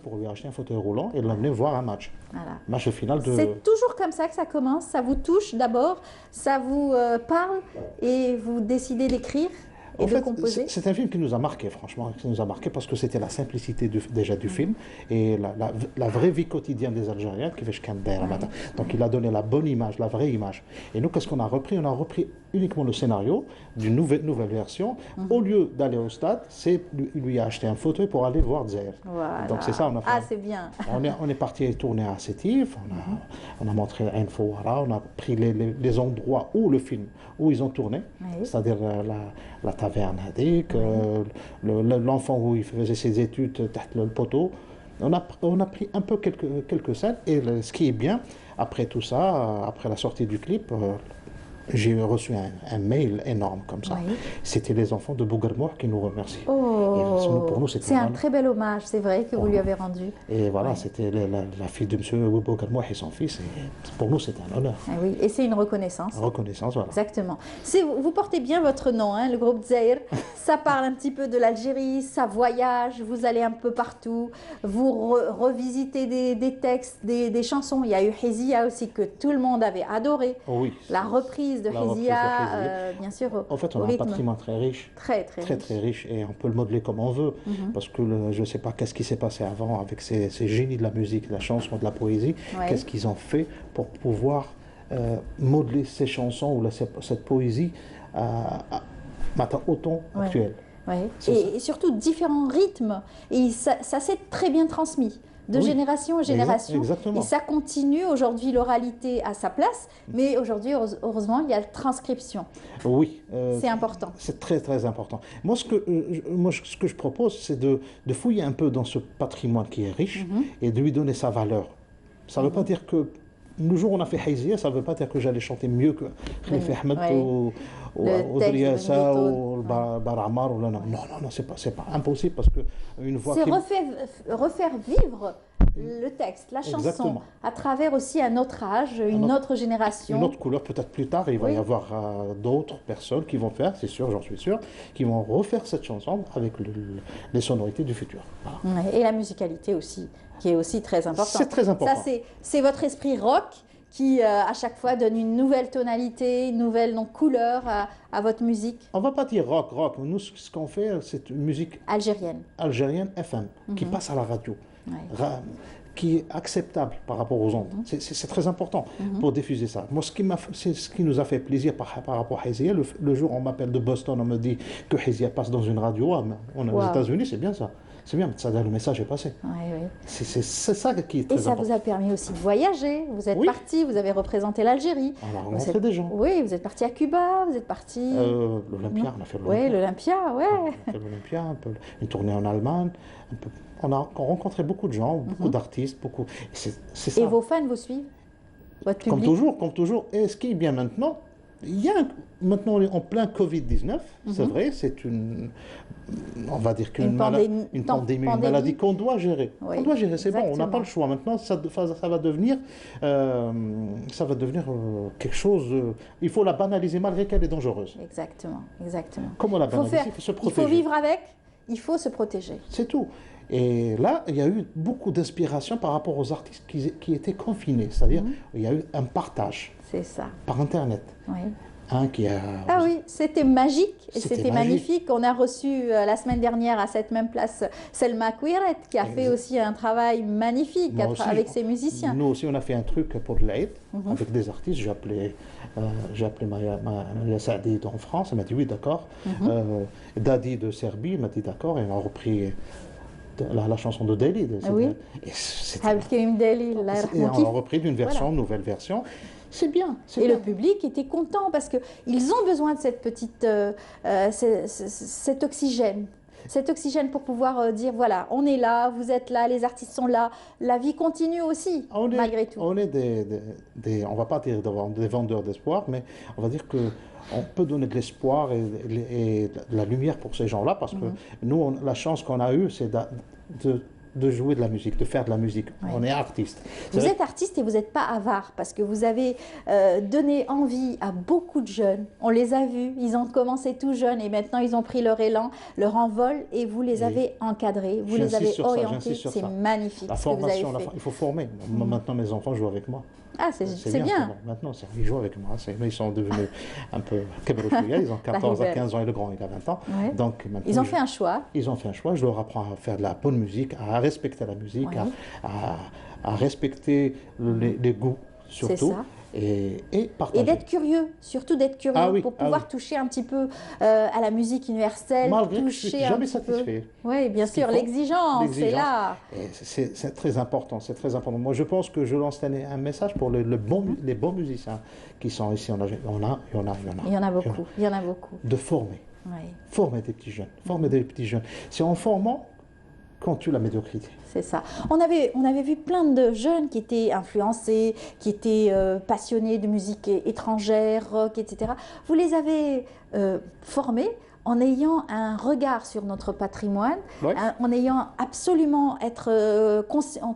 pour lui acheter un fauteuil roulant et l'emmener voir un match. Voilà. Match final de... C'est toujours comme ça que ça commence, ça vous touche d'abord, ça vous parle et vous décidez d'écrire et de composer. C'est un film qui nous a marqué, franchement, qui nous a marqué parce que c'était la simplicité déjà du film et la vraie vie quotidienne des Algériens qui fait matin. Donc il a donné la bonne image, la vraie image. Et nous, qu'est-ce qu'on a repris? On a repris uniquement le scénario d'une nouvelle version. Au lieu d'aller au stade, il lui a acheté un fauteuil pour aller voir Dzaïr. Voilà. Donc c'est ça, on a fait. Ah, c'est bien. On est parti tourner à Sétif, on a montré Ain Fouara, on a pris les endroits où le film, où ils ont tourné, c'est-à-dire la taverne Hadik, l'enfant où il faisait ses études, le poteau. On a pris un peu quelques scènes et ce qui est bien, après tout ça, après la sortie du clip, j'ai reçu un mail énorme comme ça. C'était les enfants de Bougarmoh qui nous remercient. Pour nous, c'est un très bel hommage, c'est vrai, que vous lui avez rendu. Et voilà, c'était la fille de M. Bougarmoh et son fils. Et pour nous, c'était un honneur. Oui, et c'est une reconnaissance. Reconnaissance, voilà. Exactement. Vous portez bien votre nom, le groupe Dzaïr. Ça parle un petit peu de l'Algérie, ça voyage, vous allez un peu partout, vous revisitez des textes, des chansons. Il y a eu Hizia aussi, que tout le monde avait adoré. Oui. La reprise de Hizia, bien sûr. En fait, on a un patrimoine très riche. Très riche. Et on peut le modeler comme on veut. Parce que je ne sais pas qu'est-ce qui s'est passé avant avec ces génies de la musique, de la chanson, de la poésie. Qu'est-ce qu'ils ont fait pour pouvoir modeler ces chansons ou cette poésie au ton actuel. Et surtout différents rythmes. Et ça s'est très bien transmis. De génération en génération. Exactement. Et ça continue. Aujourd'hui, l'oralité a sa place, mais aujourd'hui, heureusement, il y a la transcription. Oui. C'est important. C'est très, très important. Moi, ce que je propose, c'est de fouiller un peu dans ce patrimoine qui est riche et de lui donner sa valeur. Ça ne veut pas dire que le jour où on a fait Hizia, ça ne veut pas dire que j'allais chanter mieux que Khalifa Ahmed ou Driassa ou Baramar. Non, c'est pas impossible parce que une voix. C'est refaire vivre le texte, la chanson, à travers aussi un autre âge, une autre génération. Une autre couleur, peut-être plus tard, il va y avoir d'autres personnes qui vont faire, c'est sûr, j'en suis sûr, qui vont refaire cette chanson avec les sonorités du futur. Voilà. Et la musicalité aussi, qui est aussi très importante. C'est très important. Ça, c'est votre esprit rock qui, à chaque fois, donne une nouvelle tonalité, une nouvelle couleur à votre musique. On ne va pas dire rock. Nous, ce qu'on fait, c'est une musique algérienne FM, qui passe à la radio. Qui est acceptable par rapport aux ondes. C'est très important pour diffuser ça. Moi, ce qui nous a fait plaisir par rapport à Hizia, le jour où on m'appelle de Boston, on me dit que Hizia passe dans une radio, on est aux États-Unis, c'est bien ça. C'est bien, le message est passé. C'est ça qui est très important. Et ça vous a permis aussi de voyager. Vous êtes parti, vous avez représenté l'Algérie. On a rencontré des gens. Oui, vous êtes parti à Cuba, vous êtes parti... L'Olympia, on a fait l'Olympia. Oui, l'Olympia, On a fait l'Olympia, une tournée en Allemagne. On a rencontré beaucoup de gens, beaucoup d'artistes, beaucoup... C'est ça. Et vos fans vous suivent? Votre public? Comme toujours. Et ce qui est bien maintenant, maintenant on est en plein Covid-19, c'est vrai, c'est on va dire qu'une pandémie, une maladie qu'on doit gérer. On doit gérer, c'est bon, on n'a pas le choix. Maintenant, ça va devenir quelque chose. Il faut la banaliser malgré qu'elle est dangereuse. Exactement. Comment la banaliser? Il faut se protéger. Il faut vivre avec, il faut se protéger. C'est tout. Et là, il y a eu beaucoup d'inspiration par rapport aux artistes qui étaient confinés. C'est-à-dire, il y a eu un partage. C'est ça. Par Internet. Ah oui, c'était magique, c'était magnifique. On a reçu la semaine dernière à cette même place Selma Kouiret qui a fait aussi un travail magnifique avec ses musiciens. Nous aussi, on a fait un truc pour l'Aïd avec des artistes. J'ai appelé Maya Saadid en France, elle m'a dit oui, d'accord. Dadi de Serbie m'a dit d'accord, et on a repris la chanson de Dali. Oui. Et on a repris d'une version, nouvelle version. C'est bien. Et le public était content parce qu'ils ont besoin de cette petite, cet oxygène. Cet oxygène pour pouvoir dire, voilà, on est là, vous êtes là, les artistes sont là, la vie continue aussi, malgré tout. On est on va pas dire des vendeurs d'espoir, mais on va dire qu'on peut donner de l'espoir et de la lumière pour ces gens-là, parce que nous, la chance qu'on a eue, c'est de jouer de la musique, de faire de la musique. On est artiste. Vous êtes artiste et vous n'êtes pas avare, parce que vous avez donné envie à beaucoup de jeunes. On les a vus, ils ont commencé tout jeunes et maintenant ils ont pris leur élan, leur envol, et vous les avez encadrés, vous les avez orientés. C'est magnifique. La formation, il faut former. Maintenant, mes enfants jouent avec moi. Ah, c'est bien. Maintenant, ils jouent avec moi. Ils sont devenus un peu kebrouchouya. Ils ont 14 à 15 ans et le grand, il a 20 ans. Donc, ils ont fait un choix. Ils ont fait un choix. Je leur apprends à faire de la bonne musique, à respecter la musique, à respecter les goûts, surtout. C'est ça. Et partager. Et d'être curieux, surtout d'être curieux pour pouvoir toucher un petit peu à la musique universelle. Malgré que je ne suis jamais satisfait. Oui, bien sûr, l'exigence, c'est là. C'est très important, c'est très important. Moi, je pense que je lance un message pour les bons musiciens qui sont ici en Algérie. Il y en a beaucoup. De former. Former des petits jeunes. Former des petits jeunes. C'est en formant qu'on tue la médiocrité. C'est ça. On avait vu plein de jeunes qui étaient influencés, qui étaient passionnés de musique étrangère, rock, etc. Vous les avez formés en ayant un regard sur notre patrimoine, en ayant absolument être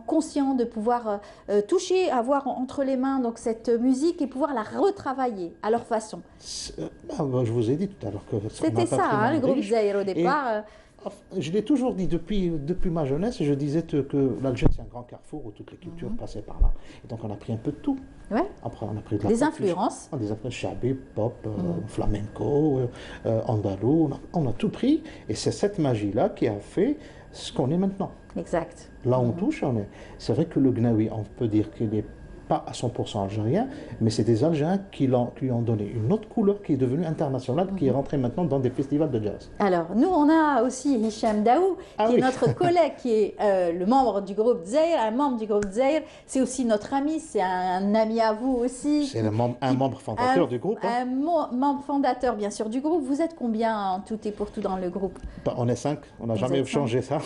conscient de pouvoir toucher, avoir entre les mains donc, cette musique et pouvoir la retravailler à leur façon. Je vous ai dit tout à l'heure que c'était ça, le groupe Zaïre au départ. Je l'ai toujours dit depuis ma jeunesse, je disais que l'Algérie c'est un grand carrefour où toutes les cultures passaient par là. Et donc on a pris un peu de tout. Après on a pris des influences. Des influences chabi, pop, flamenco, andalou, on a tout pris. Et c'est cette magie-là qui a fait ce qu'on est maintenant. Exact. Là on touche, c'est vrai que le Gnawi, on peut dire qu'il n'est pas à 100% algérien, mais c'est des Algériens qui lui ont donné une autre couleur qui est devenue internationale, qui est rentrée maintenant dans des festivals de jazz. Alors, nous, on a aussi Hicham Daou, qui est notre collègue, qui est le membre du groupe Zaïre, un membre du groupe Zaïre. C'est aussi notre ami, c'est un ami à vous aussi. C'est un membre fondateur du groupe. Un membre fondateur, bien sûr, du groupe. Vous êtes combien en tout et pour tout dans le groupe? On est 5, on n'a jamais changé ça.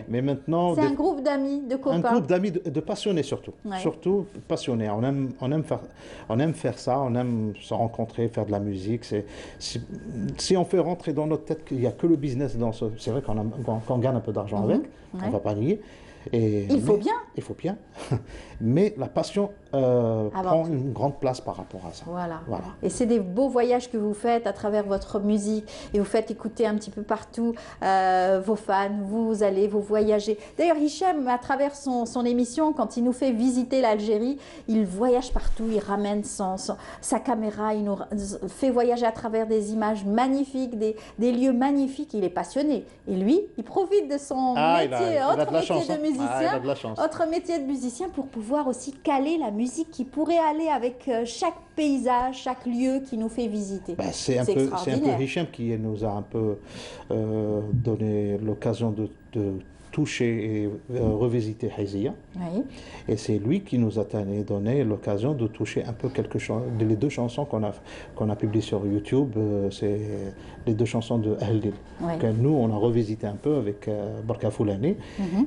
Mais maintenant... C'est un groupe d'amis, de copains. Un groupe d'amis, de passionnés surtout. Surtout passionnés. On aime faire ça, on aime se rencontrer, faire de la musique. Si on fait rentrer dans notre tête qu'il n'y a que le business dans ce... C'est vrai qu'on gagne un peu d'argent avec, on ne va pas nier. Il faut bien. Mais la passion prend une grande place par rapport à ça. Voilà. Et c'est des beaux voyages que vous faites à travers votre musique et vous faites écouter un petit peu partout vos fans, vous allez, vous voyagez. D'ailleurs, Hicham, à travers son émission, quand il nous fait visiter l'Algérie, il voyage partout, il ramène sa caméra, il nous fait voyager à travers des images magnifiques, des lieux magnifiques. Il est passionné. Et lui, il profite de son métier, autre métier de musicien pour pouvoir aussi caler la musique qui pourrait aller avec chaque paysage, chaque lieu qui nous fait visiter. C'est un peu Hicham qui nous a un peu donné l'occasion de toucher et revisiter Haizia. Et c'est lui qui nous a donné l'occasion de toucher un peu les deux chansons qu'on a publiées sur YouTube. C'est les deux chansons de Ahlil. Que nous, on a revisité un peu avec Barka Foulani.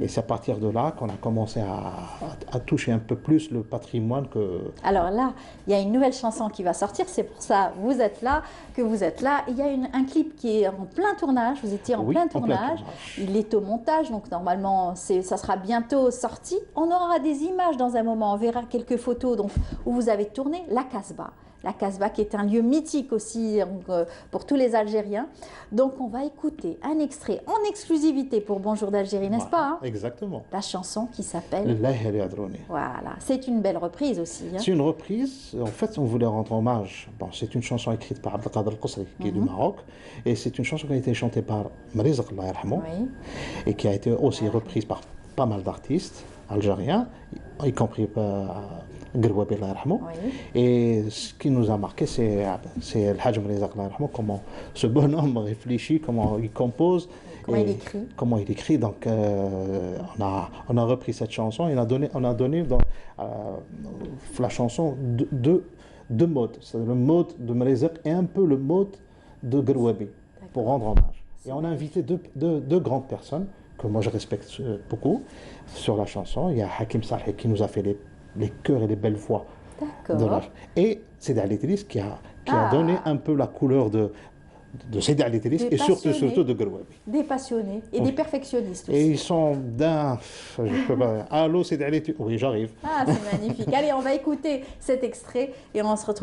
Et c'est à partir de là qu'on a commencé à toucher un peu plus le patrimoine que... Alors là, il y a une nouvelle chanson qui va sortir. C'est pour ça que vous êtes là. Il y a un clip qui est en plein tournage. Vous étiez en plein tournage. Il est au montage, donc normalement, ça sera bientôt sorti. On aura des images dans un moment. On verra quelques photos où vous avez tourné la Casbah. la Casbah qui est un lieu mythique aussi pour tous les Algériens. Donc on va écouter un extrait en exclusivité pour Bonjour d'Algérie, n'est-ce pas hein? Exactement. La chanson qui s'appelle... Voilà, c'est une belle reprise aussi. Hein. C'est une reprise, en fait on voulait rendre hommage. Bon, c'est une chanson écrite par Abdelkader El-Qosri qui est du Maroc et c'est une chanson qui a été chantée par Mrizq Allah yarhamou et qui a été aussi reprise par pas mal d'artistes algériens, y compris Grouabi Allah yarhamou. Et ce qui nous a marqué, c'est El Hadj Mrizq Allah yarhamou, comment ce bonhomme réfléchit, comment il compose, comment il écrit. Donc on a repris cette chanson et on a donné dans la chanson deux modes, c'est-à-dire le mode de Mrizq et un peu le mode de Grouabi pour rendre hommage. Et on a invité deux grandes personnes que moi je respecte beaucoup sur la chanson. Il y a Hakim Saleh qui nous a fait les chœurs et les belles voix de l'âge. Et Sidi Ali Idriss qui a donné un peu la couleur de Sidi Ali Idriss et surtout de Grouabi. Des passionnés et des perfectionnistes aussi. Et ils sont d'un... Allô Sidi Ali Idriss. Oui, j'arrive. Ah, c'est magnifique. Allez, on va écouter cet extrait et on se retrouve.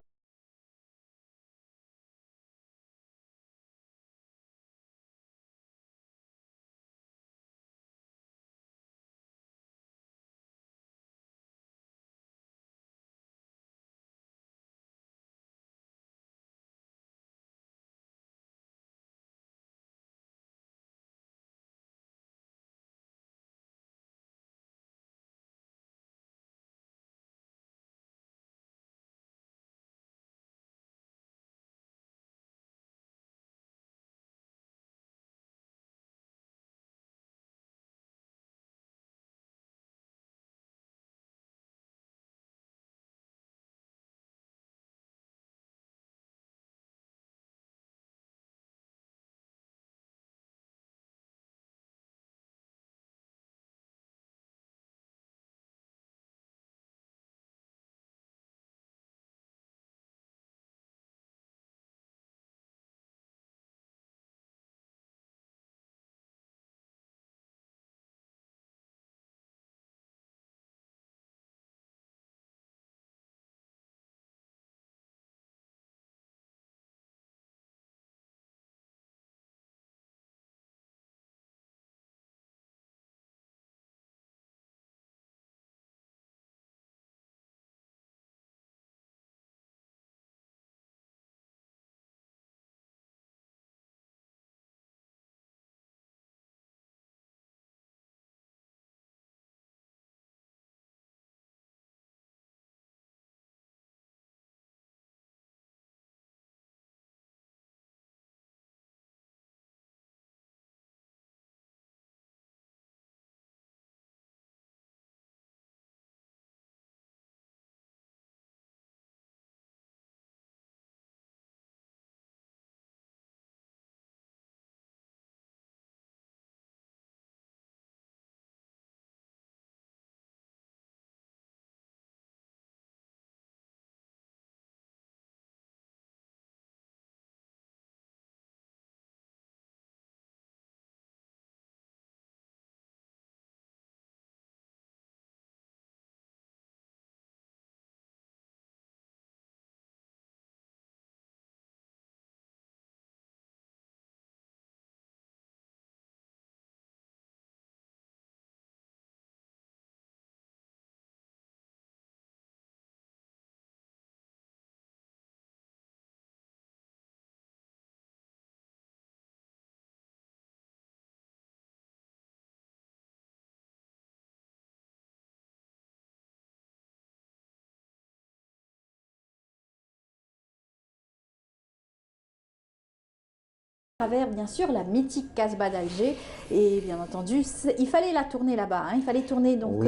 Travers bien sûr la mythique Casbah d'Alger et bien entendu il fallait la tourner là-bas, hein. Il fallait tourner donc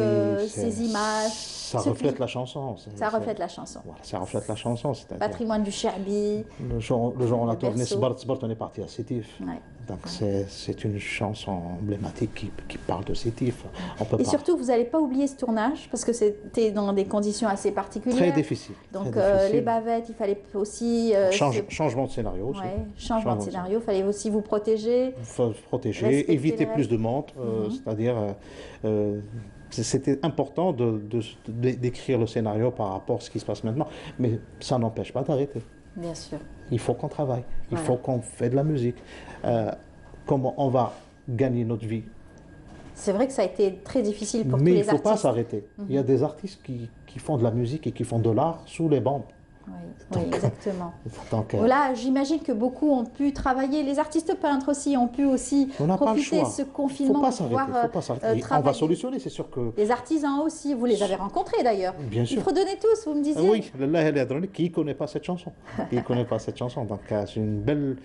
ces images. Ça reflète la chanson. Ça reflète la chanson. Voilà, ça reflète la chanson. Patrimoine du Cherbi. Le jour où on a tourné Sbart, on est parti à Sétif. Ouais. Donc c'est une chanson emblématique qui parle de Sétif. Et surtout, vous n'allez pas oublier ce tournage parce que c'était dans des conditions assez particulières. Très difficile. Donc les bavettes, il fallait aussi... changement de scénario aussi. Ouais, changement de scénario, il fallait aussi vous protéger. Protéger, éviter plus de monde, c'est-à-dire c'était important d'écrire le scénario par rapport à ce qui se passe maintenant. Mais ça n'empêche pas d'arrêter. Bien sûr. Il faut qu'on travaille, il faut qu'on fait de la musique. Comment on va gagner notre vie? C'est vrai que ça a été très difficile pour tous les artistes. Mais il ne faut pas s'arrêter. Il y a des artistes qui font de la musique et qui font de l'art sous les bandes. Oui, exactement. Donc, là, j'imagine que beaucoup ont pu travailler. Les artistes peintres aussi ont pu aussi profiter de ce confinement pour pouvoir travailler. On va solutionner, c'est sûr que... Les artisans aussi, vous les avez rencontrés d'ailleurs. Bien sûr. Ils fredonnaient tous, vous me disiez. Oui, qui ne connaît pas cette chanson? Qui ne connaît pas cette chanson? Donc c'est une belle...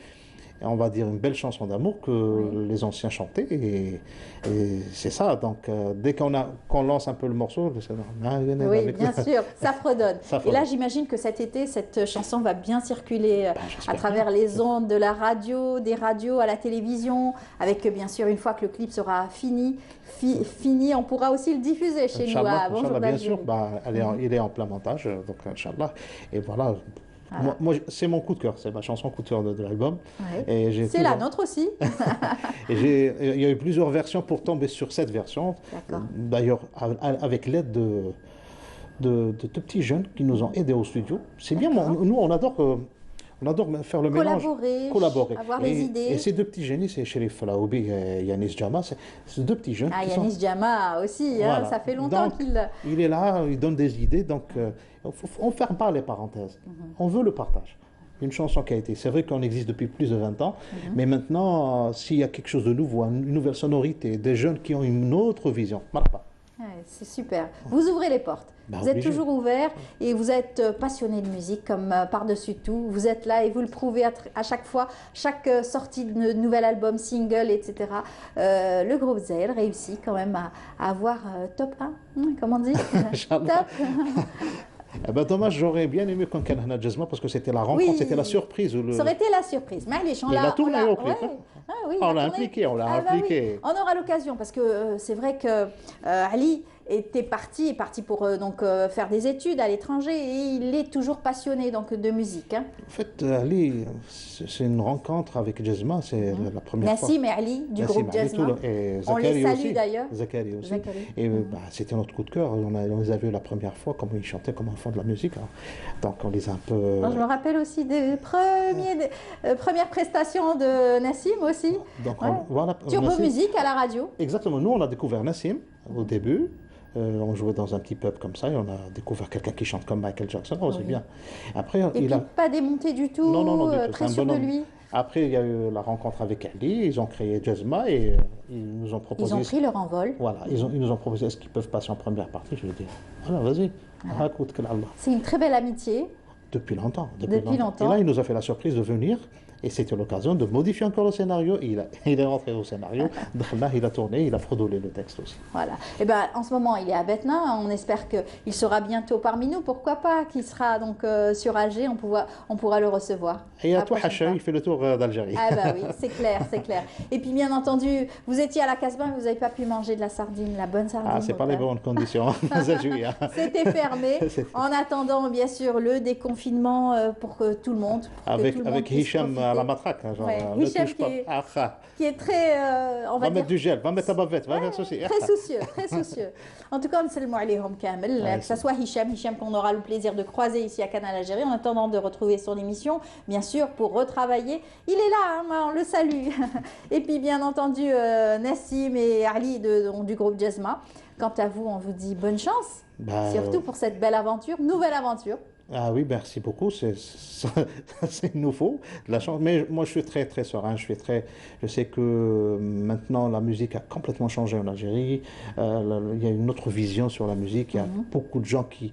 On va dire une belle chanson d'amour que les anciens chantaient et c'est ça. Donc dès qu'on lance un peu le morceau, oui, bien sûr, ça fredonne. Et là, j'imagine que cet été, cette chanson va bien circuler à travers les ondes de la radio, des radios à la télévision, avec bien sûr une fois que le clip sera fini, on pourra aussi le diffuser chez nous à Bonjour bien sûr, il est en plein montage, donc Inch'Allah. Et voilà. Voilà. Moi, c'est mon coup de cœur, c'est ma chanson coup de cœur de l'album. C'est la nôtre aussi. Et il y a eu plusieurs versions pour tomber sur cette version. D'ailleurs, avec l'aide de petits jeunes qui nous ont aidés au studio. C'est bien, nous on adore faire le mélange. Collaborer, avoir les idées. Et ces deux petits génies, c'est Cherif Laoubi et Yanis Djama, c'est deux petits jeunes. Yanis Djama aussi, voilà. Ça fait longtemps qu'il... Il est là, il donne des idées, donc on ne ferme pas les parenthèses. On veut le partage. Une chanson qui a été... C'est vrai qu'on existe depuis plus de 20 ans, mais maintenant, s'il y a quelque chose de nouveau, une nouvelle sonorité, des jeunes qui ont une autre vision, marpa. C'est super. Vous ouvrez les portes. Vous êtes toujours ouvert et vous êtes passionné de musique comme par-dessus tout. Vous êtes là et vous le prouvez à chaque fois, chaque sortie de nouvel album, single, etc. Le groupe Zahel réussit quand même à avoir top 1, comment on dit top. Dommage, j'aurais bien aimé qu'on ait un Jazma parce que c'était la rencontre, c'était la surprise. Ça aurait été la surprise. Mais on l'a tourné au clip. On l'a impliqué, on l'a impliqué. On aura l'occasion parce que c'est vrai que Ali est parti pour faire des études à l'étranger et il est toujours passionné de musique. En fait, Ali, c'est une rencontre avec Jazma, c'est la première fois. Nassim et Ali du groupe Jazma. On les salue d'ailleurs. Zakari aussi. Et c'était notre coup de cœur. On les a vus la première fois, comment ils chantaient comme enfants de la musique. Donc on les a un peu... Je me rappelle aussi des premières prestations de Nassim aussi. Donc voilà. Turbo Musique à la radio. Exactement. Nous, on a découvert Nassim au début. On jouait dans un petit pub comme ça et on a découvert quelqu'un qui chante comme Michael Jackson. Oh, c'est bien. Après, pas démonté du tout, non, très sûr de lui. Après, il y a eu la rencontre avec Ali, ils ont créé Jazma et ils nous ont proposé... Ils ont pris leur envol. Voilà, ils nous ont proposé est-ce qu'ils peuvent passer en première partie. Je lui ai dit, voilà, vas-y, raconte que Allah. C'est une très belle amitié. Depuis longtemps. Depuis longtemps. Et là, il nous a fait la surprise de venir. Et c'était l'occasion de modifier encore le scénario. Il est rentré au scénario. Là, il a tourné, il a fredolé le texte aussi. Voilà. Et en ce moment, il est à Betna. On espère qu'il sera bientôt parmi nous. Pourquoi pas qu'il sera donc sur Alger. On pourra le recevoir. Et à toi, Hacha, il fait le tour d'Algérie. Ah oui, c'est clair, c'est clair. Et puis bien entendu, vous étiez à la Casbah, vous n'avez pas pu manger de la sardine, la bonne sardine. Ah, c'est pas les bonnes conditions. C'était fermé. En attendant, bien sûr, le déconfinement pour que tout le monde. Avec Hicham à la matraque. Hicham qui est très... on va mettre du gel, va mettre ta bavette, va mettre ceci. Très soucieux. En tout cas, on salue alayhom kamel, que ce soit Hicham qu'on aura le plaisir de croiser ici à Canal Algérie, en attendant de retrouver son émission, bien sûr, pour retravailler. Il est là, on le salue. Et puis, bien entendu, Nassim et Ali du groupe Jazma. Quant à vous, on vous dit bonne chance, surtout pour cette belle aventure, nouvelle aventure. Ah oui, merci beaucoup. C'est nouveau, de la chance. Mais moi, je suis très, très serein. Je sais que maintenant, la musique a complètement changé en Algérie. Il y a une autre vision sur la musique. Il y a beaucoup de gens qui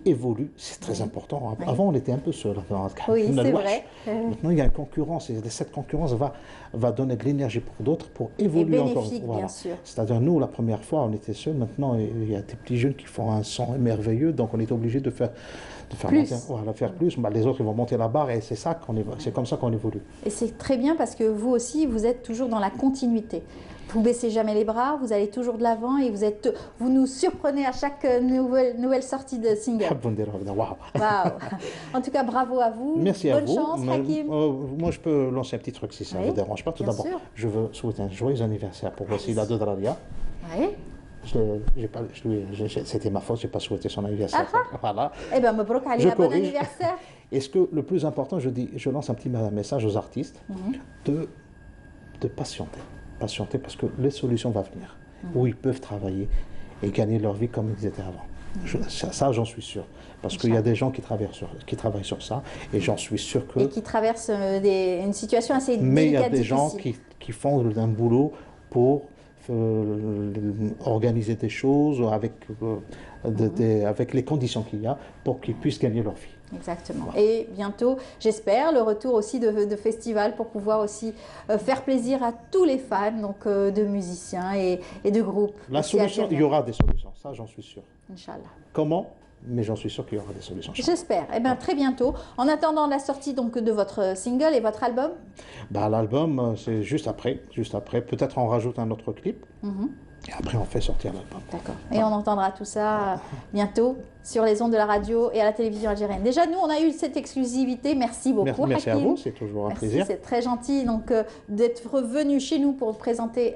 évoluent. C'est très important. Avant, on était un peu seul. Oui, c'est vrai. Maintenant, il y a une concurrence. Et cette concurrence va donner de l'énergie pour d'autres, pour évoluer encore. Bien sûr. C'est-à-dire, nous, la première fois, on était seuls. Maintenant, il y a des petits jeunes qui font un son merveilleux. Donc, on est obligé de faire plus. Faire plus. Les autres, ils vont monter la barre et c'est comme ça qu'on évolue. Et c'est très bien parce que vous aussi, vous êtes toujours dans la continuité. Vous baissez jamais les bras, vous allez toujours de l'avant et vous nous surprenez à chaque nouvelle sortie de single. Wow. En tout cas, bravo à vous. Merci à vous. Bonne chance, Hakim. Moi, je peux lancer un petit truc si ça ne vous dérange pas. Tout d'abord, je veux souhaiter un joyeux anniversaire pour Wassila de Dralia. Oui. C'était ma faute, je n'ai pas souhaité son anniversaire. Voilà. Eh bien, mabrouk alayha, bon anniversaire. Est-ce que le plus important, je lance un petit message aux artistes de patienter. Patienter parce que les solutions vont venir, où ils peuvent travailler et gagner leur vie comme ils étaient avant. Ça, j'en suis sûr. Parce qu'il y a des gens qui travaillent sur ça, et j'en suis sûr que... Et qui traversent une situation assez délicate. Mais il y a des gens qui font un boulot pour organiser des choses avec les conditions qu'il y a pour qu'ils puissent gagner leur vie. Exactement. Voilà. Et bientôt, j'espère, le retour aussi de festivals pour pouvoir aussi faire plaisir à tous les fans donc, de musiciens et de groupes. La solution, il y aura des solutions, ça j'en suis sûr. Inch'Allah. Comment? Mais j'en suis sûr qu'il y aura des solutions. J'espère. Eh bien, très bientôt. En attendant la sortie donc, de votre single et votre album? L'album, c'est juste après. Peut-être on rajoute un autre clip. Et après, on fait sortir l'album. D'accord. Et on entendra tout ça bientôt sur les ondes de la radio et à la télévision algérienne. Déjà, nous, on a eu cette exclusivité. Merci beaucoup, Merci Hakim. à vous, c'est toujours un plaisir. C'est très gentil d'être venu chez nous pour présenter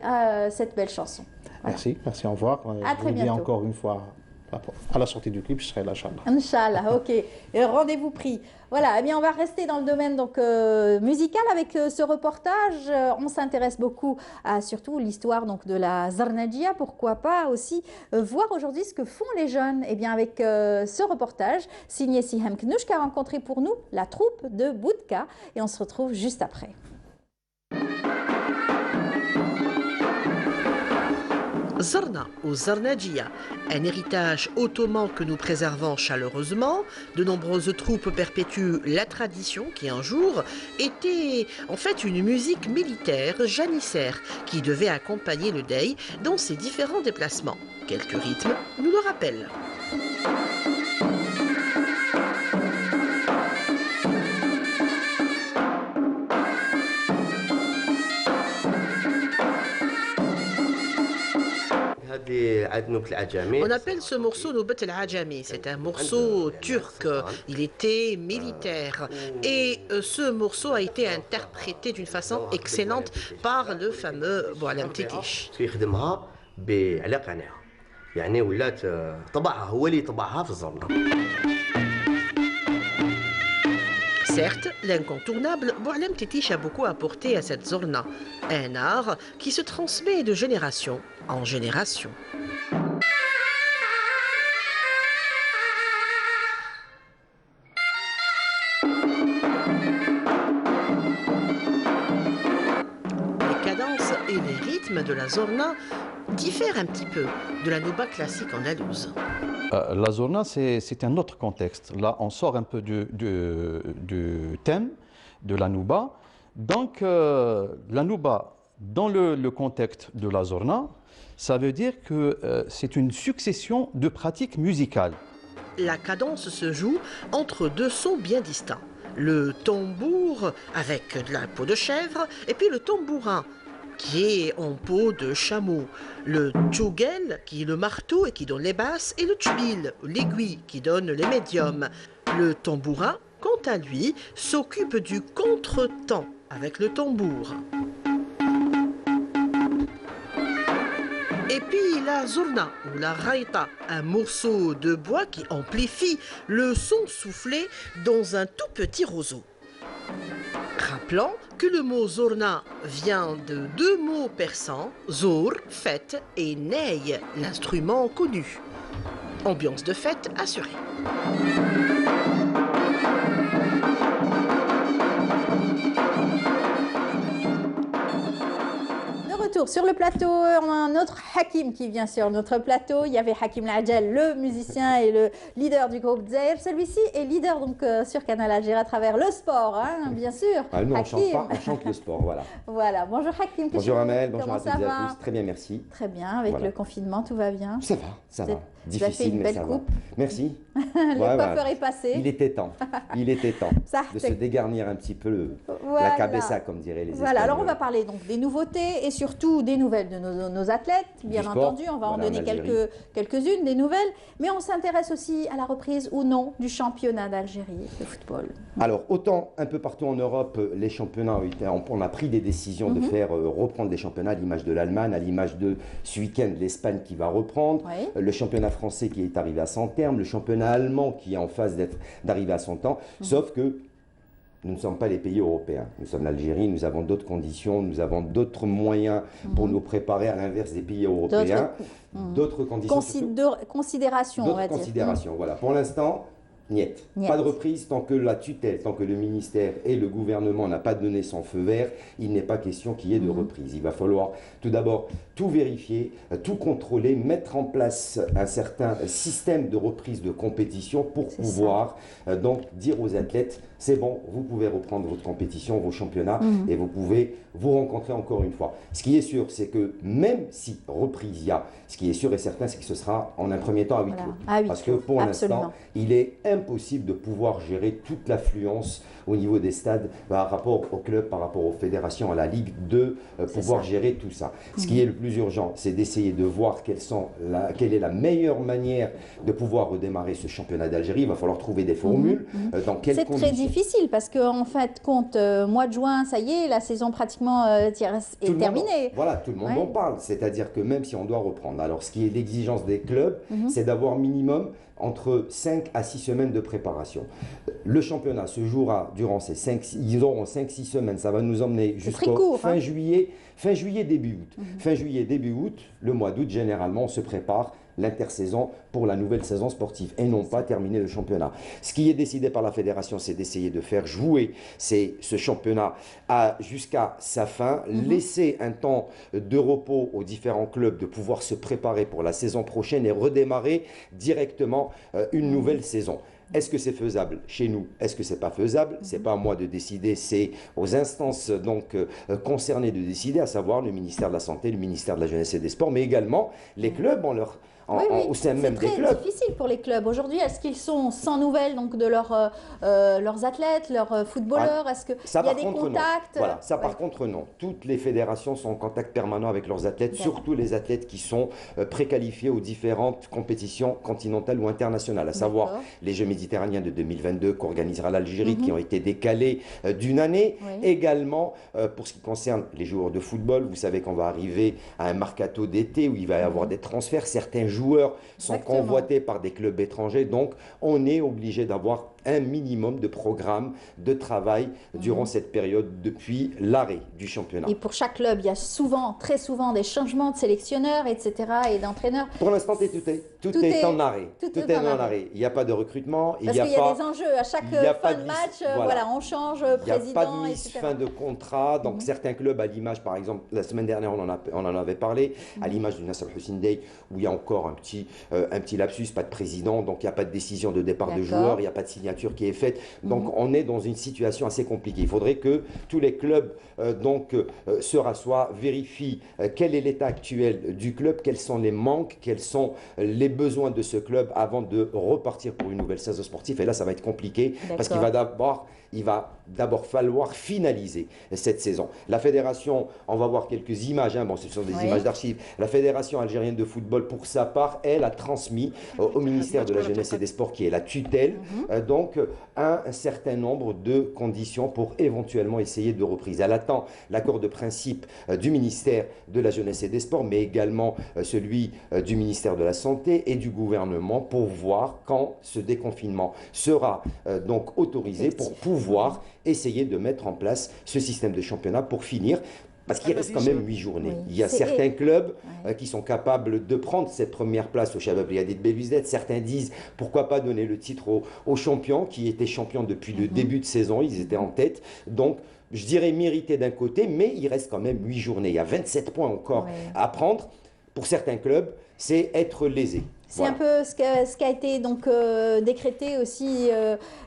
cette belle chanson. Voilà. Merci, au revoir. À très bientôt. Encore une fois, à la sortie du clip, je serai là, Inch'Allah. Inch'Allah, ok. Rendez-vous pris. Voilà, eh bien, on va rester dans le domaine donc, musical avec ce reportage. On s'intéresse beaucoup à surtout l'histoire de la Zarnadjia. Pourquoi pas aussi voir aujourd'hui ce que font les jeunes. Eh bien, avec ce reportage signé Siham Knouch qui a rencontré pour nous la troupe de Boudka. Et on se retrouve juste après. Zarna ou Zarnadjia, un héritage ottoman que nous préservons chaleureusement. De nombreuses troupes perpétuent la tradition qui un jour était en fait une musique militaire janissaire qui devait accompagner le Dey dans ses différents déplacements. Quelques rythmes nous le rappellent. On appelle ce morceau Noubat el-Ajami. C'est un morceau turc. Il était militaire. Et ce morceau a été interprété d'une façon excellente par le fameux Boualem Titish. Certes, l'incontournable Boualem Titish a beaucoup apporté à cette zorna, un art qui se transmet de génération en génération. Les cadences et les rythmes de la zorna diffèrent un petit peu de la nouba classique andalouse. La zorna, c'est un autre contexte. Là, on sort un peu du thème de la nouba. Donc, la nouba, dans le contexte de la zorna, ça veut dire que c'est une succession de pratiques musicales. La cadence se joue entre deux sons bien distincts. Le tambour avec de la peau de chèvre et puis le tambourin qui est en peau de chameau, le tchougel qui est le marteau et qui donne les basses, et le tchbil, l'aiguille qui donne les médiums. Le tambourin, quant à lui, s'occupe du contretemps avec le tambour. Et puis la zourna ou la raïta, un morceau de bois qui amplifie le son soufflé dans un tout petit roseau. Rappelons que le mot zourna vient de deux mots persans, zour, fête, et ney, l'instrument connu. Ambiance de fête assurée. Sur le plateau, on a un autre Hakim qui vient sur notre plateau. Il y avait Hakim Ladjel, le musicien et le leader du groupe Dzaïr. Celui-ci est leader donc, sur Canal Algérie à travers le sport, hein, bien sûr. Ah, nous, on chante le sport, voilà. Voilà, bonjour Hakim. Bonjour Amel, bonjour à toutes et à tous. Très bien, merci. Très bien, avec le confinement, tout va bien? Ça va, ça va. Difficile, mais ça va. Merci. Le coiffeur est passé. Il était temps. Il était temps de se dégarnir un petit peu la cabessa, comme diraient les Espagnols. Voilà, alors on va parler donc des nouveautés et surtout des nouvelles de nos athlètes. Bien entendu, on va en donner quelques-unes des nouvelles. Mais on s'intéresse aussi à la reprise ou non du championnat d'Algérie de football. Alors, autant un peu partout en Europe, les championnats on a pris des décisions de faire reprendre les championnats, à l'image de l'Allemagne, à l'image de ce week-end l'Espagne qui va reprendre, le championnat français qui est arrivé à son terme, le championnat allemand qui est en phase d'arriver à son temps, sauf que nous ne sommes pas les pays européens. Nous sommes l'Algérie, nous avons d'autres conditions, nous avons d'autres moyens pour nous préparer à l'inverse des pays européens. D'autres conditions. Considération, on va dire. Considération, voilà. Pour l'instant, niet. Pas de reprise tant que la tutelle, tant que le ministère et le gouvernement n'ont pas donné son feu vert, il n'est pas question qu'il y ait de reprise. Il va falloir tout d'abord tout vérifier, tout contrôler, mettre en place un certain système de reprise de compétition pour pouvoir donc dire aux athlètes, c'est bon, vous pouvez reprendre votre compétition, vos championnats et vous pouvez vous rencontrer encore une fois. Ce qui est sûr, c'est que même si reprise il y a, ce qui est sûr et certain, c'est que ce sera en un premier temps à huis clos. Parce que pour l'instant, il est impossible de pouvoir gérer toute l'affluence au niveau des stades par rapport au club, par rapport aux fédérations, à la Ligue, de pouvoir gérer tout ça. Ce qui est le plus urgent, c'est d'essayer de voir quelle est la meilleure manière de pouvoir redémarrer ce championnat d'Algérie. Il va falloir trouver des formules. Dans quelles conditions. C'est très difficile parce qu'en fait, compte mois de juin, ça y est, la saison pratiquement est terminée. Voilà, tout le monde en parle. C'est-à-dire que même si on doit reprendre, alors ce qui est l'exigence des clubs, c'est d'avoir minimum entre 5 à 6 semaines de préparation. Le championnat se jouera durant ces 5-6 semaines. Ça va nous emmener jusqu'au fin juillet, début août. Fin juillet, début août, le mois d'août, généralement, on se prépare l'intersaison pour la nouvelle saison sportive et non pas terminer le championnat. Ce qui est décidé par la fédération, c'est d'essayer de faire jouer ce championnat jusqu'à sa fin, laisser un temps de repos aux différents clubs de pouvoir se préparer pour la saison prochaine et redémarrer directement une nouvelle saison. Est-ce que c'est faisable chez nous? Est-ce que c'est pas faisable? C'est pas à moi de décider, c'est aux instances donc concernées de décider, à savoir le ministère de la Santé, le ministère de la Jeunesse et des Sports, mais également les clubs au sein même des clubs. C'est difficile pour les clubs. Aujourd'hui, est-ce qu'ils sont sans nouvelles donc, de leurs athlètes, leurs footballeurs? Est-ce qu'il y a des contacts? Voilà, ça par contre non. Toutes les fédérations sont en contact permanent avec leurs athlètes, surtout les athlètes qui sont préqualifiés aux différentes compétitions continentales ou internationales, à savoir les Jeux méditerranéens de 2022 qu'organisera l'Algérie, qui ont été décalés d'une année. Également, pour ce qui concerne les joueurs de football, vous savez qu'on va arriver à un mercato d'été où il va y avoir des transferts. Certains joueurs sont convoités par des clubs étrangers, donc on est obligé d'avoir un minimum de programme de travail durant cette période depuis l'arrêt du championnat. Et pour chaque club, il y a très souvent des changements de sélectionneurs, etc. et d'entraîneurs. Pour l'instant, tout est en arrêt. Tout est en arrêt. Il n'y a pas de recrutement. Parce qu'il y a des enjeux. À chaque fin de match, on change président, il n'y a pas de mise fin de contrat. Donc certains clubs, à l'image, par exemple, la semaine dernière, on en avait parlé, à l'image du Nasser Hussein Dey, où il y a encore un petit lapsus, pas de président, donc il n'y a pas de décision de départ de joueurs, il n'y a pas de signature qui est faite. Donc on est dans une situation assez compliquée. Il faudrait que tous les clubs se rassoient, vérifient quel est l'état actuel du club, quels sont les manques, quels sont les besoins de ce club avant de repartir pour une nouvelle saison sportive. Et là, ça va être compliqué parce qu'il va d'abord falloir finaliser cette saison. La fédération, on va voir quelques images, ce sont des images d'archives. La fédération algérienne de football, pour sa part, elle a transmis au ministère de la Jeunesse et des Sports, qui est la tutelle, donc un certain nombre de conditions pour éventuellement essayer de reprise. Elle attend l'accord de principe du ministère de la Jeunesse et des Sports, mais également celui du ministère de la Santé et du gouvernement pour voir quand ce déconfinement sera donc autorisé pour pouvoir essayer de mettre en place ce système de championnat pour finir. Parce qu'il reste quand même 8 journées. Il y a certains clubs qui sont capables de prendre cette première place au Shabab Riadi de Bélouizdad. Certains disent pourquoi pas donner le titre aux champions qui étaient champions depuis le début de saison. Ils étaient en tête. Donc, je dirais mérité d'un côté, mais il reste quand même 8 journées. Il y a 27 points encore à prendre. Pour certains clubs, c'est être lésé. C'est un peu ce qui a été donc décrété aussi,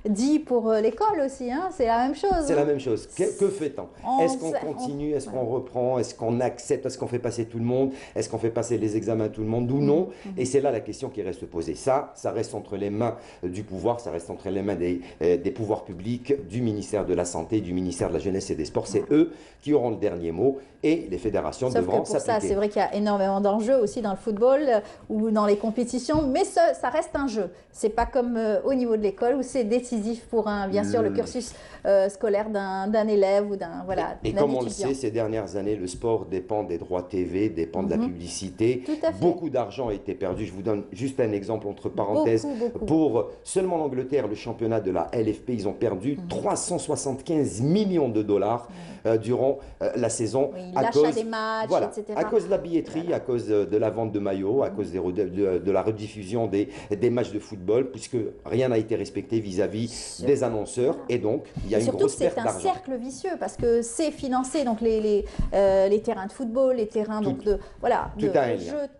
dit pour l'école aussi, hein, c'est la même chose. C'est la même chose. Que fait-on? Est-ce qu'on continue? Est-ce qu'on reprend? Est-ce qu'on accepte? Est-ce qu'on fait passer tout le monde? Est-ce qu'on fait passer les examens tout le monde ou non? Et c'est là la question qui reste posée. Ça reste entre les mains du pouvoir, ça reste entre les mains des pouvoirs publics, du ministère de la Santé, du ministère de la Jeunesse et des Sports. C'est eux qui auront le dernier mot et les fédérations devront s'appliquer. Ça, c'est vrai qu'il y a énormément d'enjeux aussi dans le football ou dans les compétitions, mais ça reste un jeu. C'est pas comme au niveau de l'école où c'est décisif pour bien sûr le cursus scolaire d'un élève ou d'un Et comme on le sait, ces dernières années, le sport dépend des droits TV, dépend de la publicité. Beaucoup d'argent a été perdu. Je vous donne juste un exemple entre parenthèses. Beaucoup. Pour seulement l'Angleterre, le championnat de la LFP, ils ont perdu 375 millions de dollars durant la saison. L'achat des matchs, etc. À cause de la billetterie, à cause de la vente de maillots, à cause de la rediffusion des matchs de football, puisque rien n'a été respecté vis-à-vis des annonceurs. Et donc, il y a une grosse perte d'argent. Surtout que c'est un cercle vicieux, parce que c'est financé, donc les terrains de football, les terrains de jeu,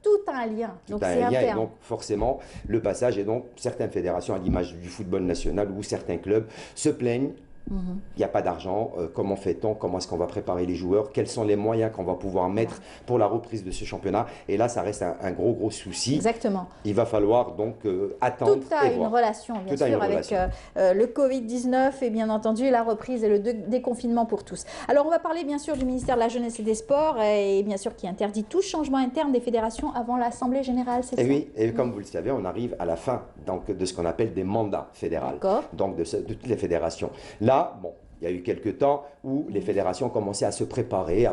tout a un lien. Donc c'est interne. Et donc forcément, le passage, et donc certaines fédérations, à l'image du football national ou certains clubs, se plaignent. Il n'y a pas d'argent, comment fait-on, comment est-ce qu'on va préparer les joueurs, quels sont les moyens qu'on va pouvoir mettre pour la reprise de ce championnat, et là ça reste un gros souci. Exactement. Il va falloir donc attendre. Tout a une relation bien sûr avec le Covid-19 et bien entendu la reprise et le déconfinement pour tous. Alors on va parler bien sûr du ministère de la Jeunesse et des Sports et bien sûr qui interdit tout changement interne des fédérations avant l'Assemblée Générale, c'est ça? Oui, et comme vous le savez, on arrive à la fin donc, de ce qu'on appelle des mandats fédéraux, donc de toutes les fédérations. Là, bon, il y a eu quelques temps où les fédérations commençaient à se préparer,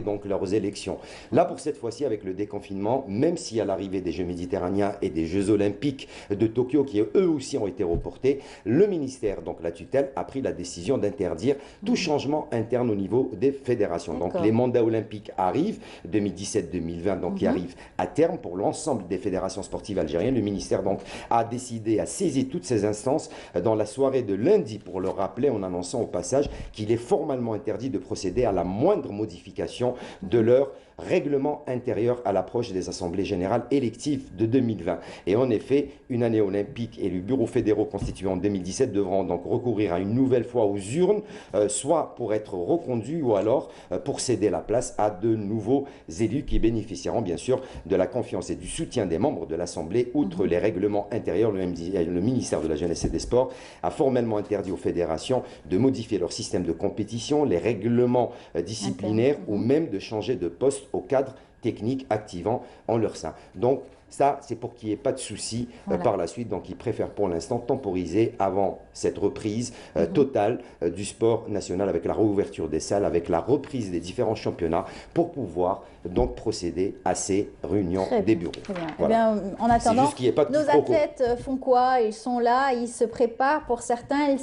donc leurs élections. Là, pour cette fois-ci, avec le déconfinement, même s'il y a l'arrivée des Jeux méditerranéens et des Jeux olympiques de Tokyo, qui eux aussi ont été reportés, le ministère, donc la tutelle, a pris la décision d'interdire tout changement interne au niveau des fédérations. Donc les mandats olympiques arrivent, 2017-2020, donc qui arrivent à terme pour l'ensemble des fédérations sportives algériennes. Le ministère donc a décidé à saisir toutes ces instances dans la soirée de lundi pour le rappeler en annonçant au passage qu'il est formellement interdit de procéder à la moindre modification de leur règlement intérieur à l'approche des assemblées générales électives de 2020. Et en effet, une année olympique et le bureau fédéraux constitué en 2017 devront donc recourir à une nouvelle fois aux urnes, soit pour être reconduits ou alors pour céder la place à de nouveaux élus qui bénéficieront bien sûr de la confiance et du soutien des membres de l'Assemblée. Outre les règlements intérieurs, le ministère de la Jeunesse et des Sports a formellement interdit aux fédérations de modifier leur système de compétition, les règlements disciplinaires ou même de changer de poste au cadre technique activant en leur sein. Donc ça, c'est pour qu'il n'y ait pas de soucis par la suite. Donc, ils préfèrent pour l'instant temporiser avant cette reprise totale du sport national avec la réouverture des salles, avec la reprise des différents championnats pour pouvoir donc procéder à ces réunions des bureaux. Très bien. Voilà. Eh bien, en attendant, nos athlètes font quoi? Ils sont là, ils se préparent pour certains,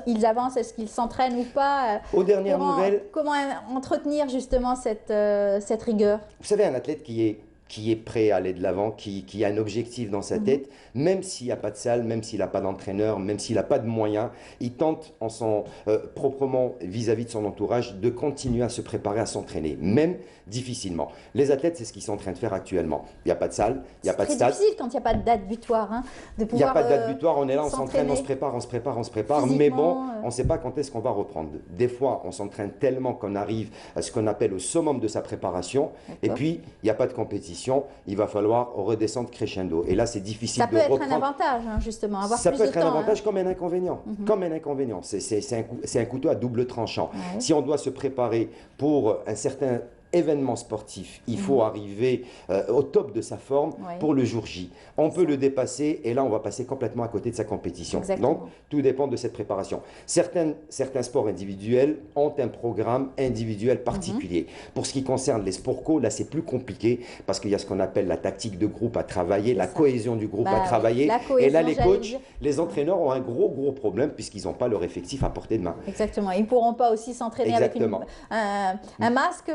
ils avancent, est-ce qu'ils s'entraînent ou pas? Aux dernières nouvelles. Comment entretenir justement cette rigueur? Vous savez, un athlète qui est prêt à aller de l'avant, qui a un objectif dans sa tête, même s'il n'y a pas de salle, même s'il n'a pas d'entraîneur, même s'il n'a pas de moyens, il tente en son proprement vis-à-vis de son entourage de continuer à se préparer à s'entraîner, même difficilement. Les athlètes, c'est ce qu'ils sont en train de faire actuellement. Il n'y a pas de salle, il n'y a pas de stade. C'est difficile quand il n'y a pas de date butoir, hein, de pouvoir. Il n'y a pas de date butoir, on est là, on s'entraîne, on se prépare, mais bon, on ne sait pas quand est-ce qu'on va reprendre. Des fois, on s'entraîne tellement qu'on arrive à ce qu'on appelle au summum de sa préparation, et puis il n'y a pas de compétition, il va falloir redescendre crescendo. Et là, c'est difficile de reprendre. Ça peut être un avantage, hein, justement, avoir ça plus de temps. Ça peut être un avantage comme un inconvénient. Comme un inconvénient. C'est un couteau à double tranchant. Ouais. Si on doit se préparer pour un certain événement sportif, il faut arriver au top de sa forme pour le jour J. On peut le dépasser et là, on va passer complètement à côté de sa compétition. Exactement. Donc, tout dépend de cette préparation. Certains sports individuels ont un programme individuel particulier. Pour ce qui concerne les sports co, là, c'est plus compliqué parce qu'il y a ce qu'on appelle la tactique de groupe à travailler, la cohésion du groupe à travailler. Et là, les coachs, les entraîneurs ont un gros problème puisqu'ils n'ont pas leur effectif à portée de main. Exactement. Ils ne pourront pas aussi s'entraîner avec un masque.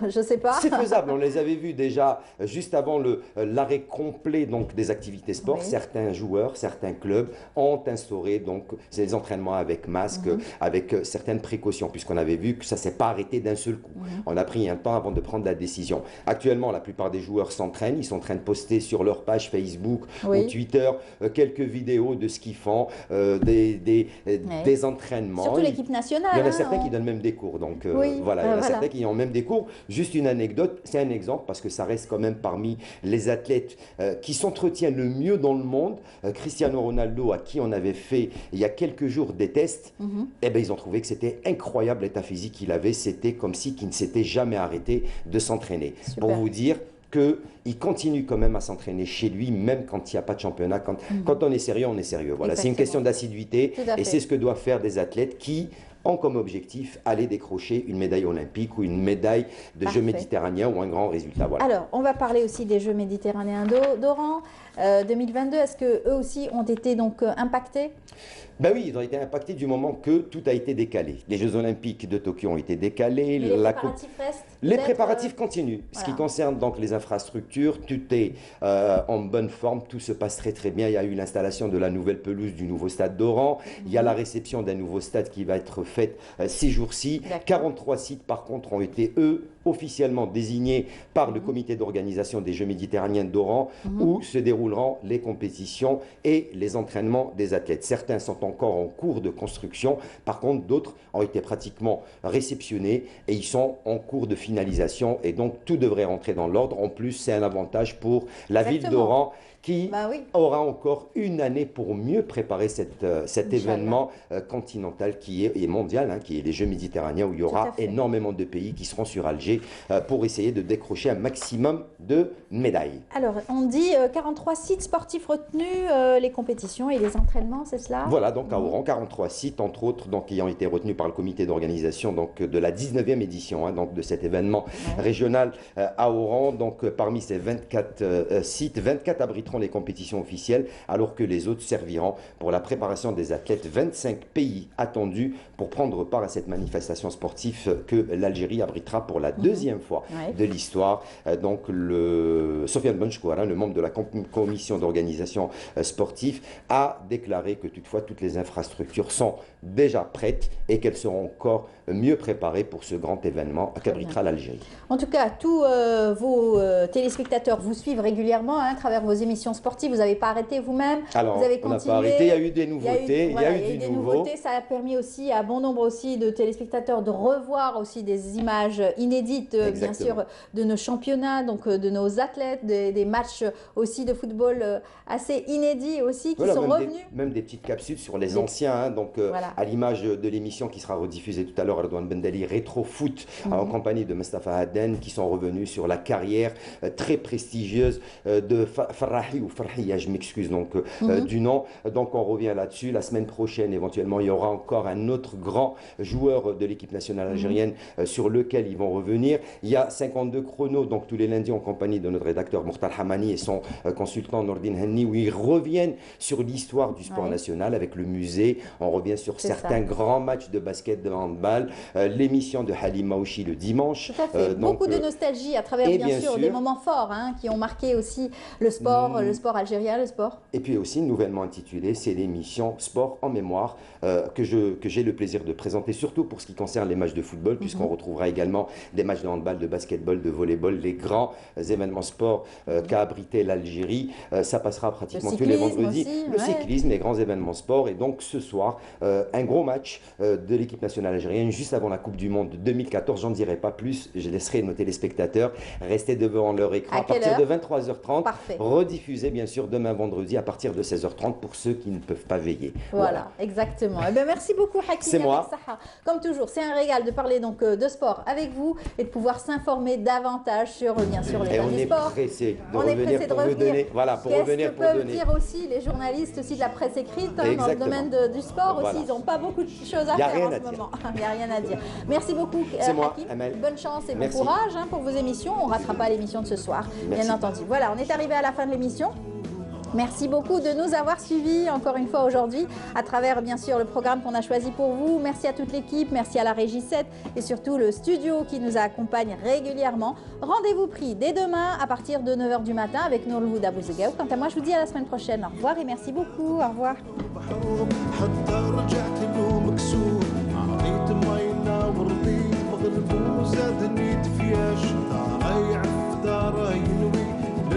Je ne sais pas. C'est faisable. On les avait vus déjà juste avant l'arrêt complet donc, des activités sport. Oui. Certains joueurs, certains clubs ont instauré donc, ces entraînements avec masque, avec certaines précautions, puisqu'on avait vu que ça ne s'est pas arrêté d'un seul coup. On a pris un temps avant de prendre la décision. Actuellement, la plupart des joueurs s'entraînent. Ils sont en train de poster sur leur page Facebook ou Twitter quelques vidéos de ce qu'ils font, des entraînements. Surtout l'équipe nationale. Il y en a certains qui donnent même des cours. Donc voilà, il y en a certains qui ont même des cours. Juste une anecdote, c'est un exemple parce que ça reste quand même parmi les athlètes qui s'entretiennent le mieux dans le monde. Cristiano Ronaldo, à qui on avait fait il y a quelques jours des tests, eh ben, ils ont trouvé que c'était incroyable l'état physique qu'il avait. C'était comme si qu'il ne s'était jamais arrêté de s'entraîner. Pour vous dire qu'il continue quand même à s'entraîner chez lui, même quand il n'y a pas de championnat. Quand on est sérieux, on est sérieux. Voilà, c'est une question d'assiduité et c'est ce que doivent faire des athlètes qui ont comme objectif aller décrocher une médaille olympique ou une médaille de Jeux méditerranéens ou un grand résultat. Voilà. Alors, on va parler aussi des Jeux méditerranéens d'Oran 2022. Est-ce qu'eux aussi ont été donc impactés? Ben oui, ils ont été impactés du moment que tout a été décalé. Les Jeux Olympiques de Tokyo ont été décalés. Mais les préparatifs restent? Les préparatifs continuent. Voilà. Ce qui concerne donc les infrastructures, tout est en bonne forme, tout se passe très très bien. Il y a eu l'installation de la nouvelle pelouse du nouveau stade d'Oran. Il y a la réception d'un nouveau stade qui va être faite ces jours-ci. 43 sites par contre ont été, eux, officiellement désignés par le comité d'organisation des Jeux méditerranéens d'Oran où se dérouleront les compétitions et les entraînements des athlètes. Certains sont encore en cours de construction, par contre d'autres ont été pratiquement réceptionnés et ils sont en cours de finalisation et donc tout devrait rentrer dans l'ordre. En plus, c'est un avantage pour la ville d'Oran qui aura encore une année pour mieux préparer cet événement continental qui est mondial, qui est les Jeux méditerranéens où il y aura énormément de pays qui seront sur Alger pour essayer de décrocher un maximum de médailles. Alors, on dit 43 sites sportifs retenus, les compétitions et les entraînements, c'est cela? Voilà, donc à Oran, 43 sites, entre autres, donc, qui ont été retenus par le comité d'organisation de la 19e édition donc, de cet événement régional à Oran. Donc, parmi ces 24 sites, 24 abriteront les compétitions officielles, alors que les autres serviront pour la préparation des athlètes. 25 pays attendus pour prendre part à cette manifestation sportive que l'Algérie abritera pour la deuxième fois de l'histoire. Donc, Sofiane Benchkouara, le membre de la commission d'organisation sportive, a déclaré que toutefois toutes les infrastructures sont déjà prêtes et qu'elles seront encore mieux préparées pour ce grand événement qu'abritera l'Algérie. En tout cas, tous vos téléspectateurs vous suivent régulièrement à travers vos émissions sportives. Vous n'avez pas arrêté vous-même. Alors, vous avez on n'a pas arrêté. Il y a eu des nouveautés. Il y a eu des nouveautés. Ça a permis aussi à bon nombre aussi de téléspectateurs de revoir aussi des images inédites, bien sûr, de nos championnats, donc de nos athlètes, des matchs aussi de football assez inédits aussi qui sont revenus. Même des petites capsules sur les anciens, donc à l'image de l'émission qui sera rediffusée tout à l'heure, Redouane Bendali, Rétro Foot, en compagnie de Mustafa Haden, qui sont revenus sur la carrière très prestigieuse de Farrahi ou Farhiya, je m'excuse donc du nom. Donc on revient là-dessus. La semaine prochaine, éventuellement, il y aura encore un autre grand joueur de l'équipe nationale algérienne sur lequel ils vont revenir. Il y a 52 chronos, donc tous les lundis en compagnie de notre rédacteur Mourtal Hamani et son consultant Nordine Henni, où ils reviennent sur l'histoire du sport national avec le musée. On revient sur certains grands matchs de basket, de handball, l'émission de Halim Maouchi le dimanche. Tout à fait. Beaucoup de nostalgie à travers bien sûr des moments forts qui ont marqué aussi le sport algérien, le sport. Et puis aussi nouvellement intitulée, c'est l'émission Sport en mémoire que j'ai le plaisir de présenter, surtout pour ce qui concerne les matchs de football, puisqu'on retrouvera également des matchs de handball, de basketball, de volleyball, les grands événements sport qu'a abrité l'Algérie. Ça passera pratiquement tous les vendredis. Le cyclisme, les grands événements sport. Et donc ce soir, un gros match de l'équipe nationale algérienne juste avant la Coupe du Monde 2014. J'en dirai pas plus, je laisserai nos téléspectateurs rester devant leur écran à partir de 23h30. Rediffusé bien sûr demain vendredi à partir de 16h30 pour ceux qui ne peuvent pas veiller. Voilà, exactement. Eh bien, merci beaucoup Hakim. C'est moi. Comme toujours, c'est un régal de parler donc de sport avec vous et de pouvoir s'informer davantage sur bien sûr les derniers sports. On est pressé de revenir. Voilà, pour revenir pour donner. Qu'est-ce que peuvent dire aussi les journalistes aussi de la presse écrite dans le domaine du sport aussi, ils n'ont pas beaucoup de choses à faire en ce moment. Il n'y a rien à dire. Merci beaucoup Hakim. Bonne chance et bon courage pour vos émissions. On ne ratera pas l'émission de ce soir, bien entendu. Voilà, on est arrivé à la fin de l'émission. Merci beaucoup de nous avoir suivis encore une fois aujourd'hui à travers bien sûr le programme qu'on a choisi pour vous. Merci à toute l'équipe, merci à la Régie 7 et surtout le studio qui nous accompagne régulièrement. Rendez-vous pris dès demain à partir de 9h du matin avec Nour Louda Bouzougaou. Quant à moi, je vous dis à la semaine prochaine. Au revoir et merci beaucoup. Au revoir. وزادني تفياش ضايع في داري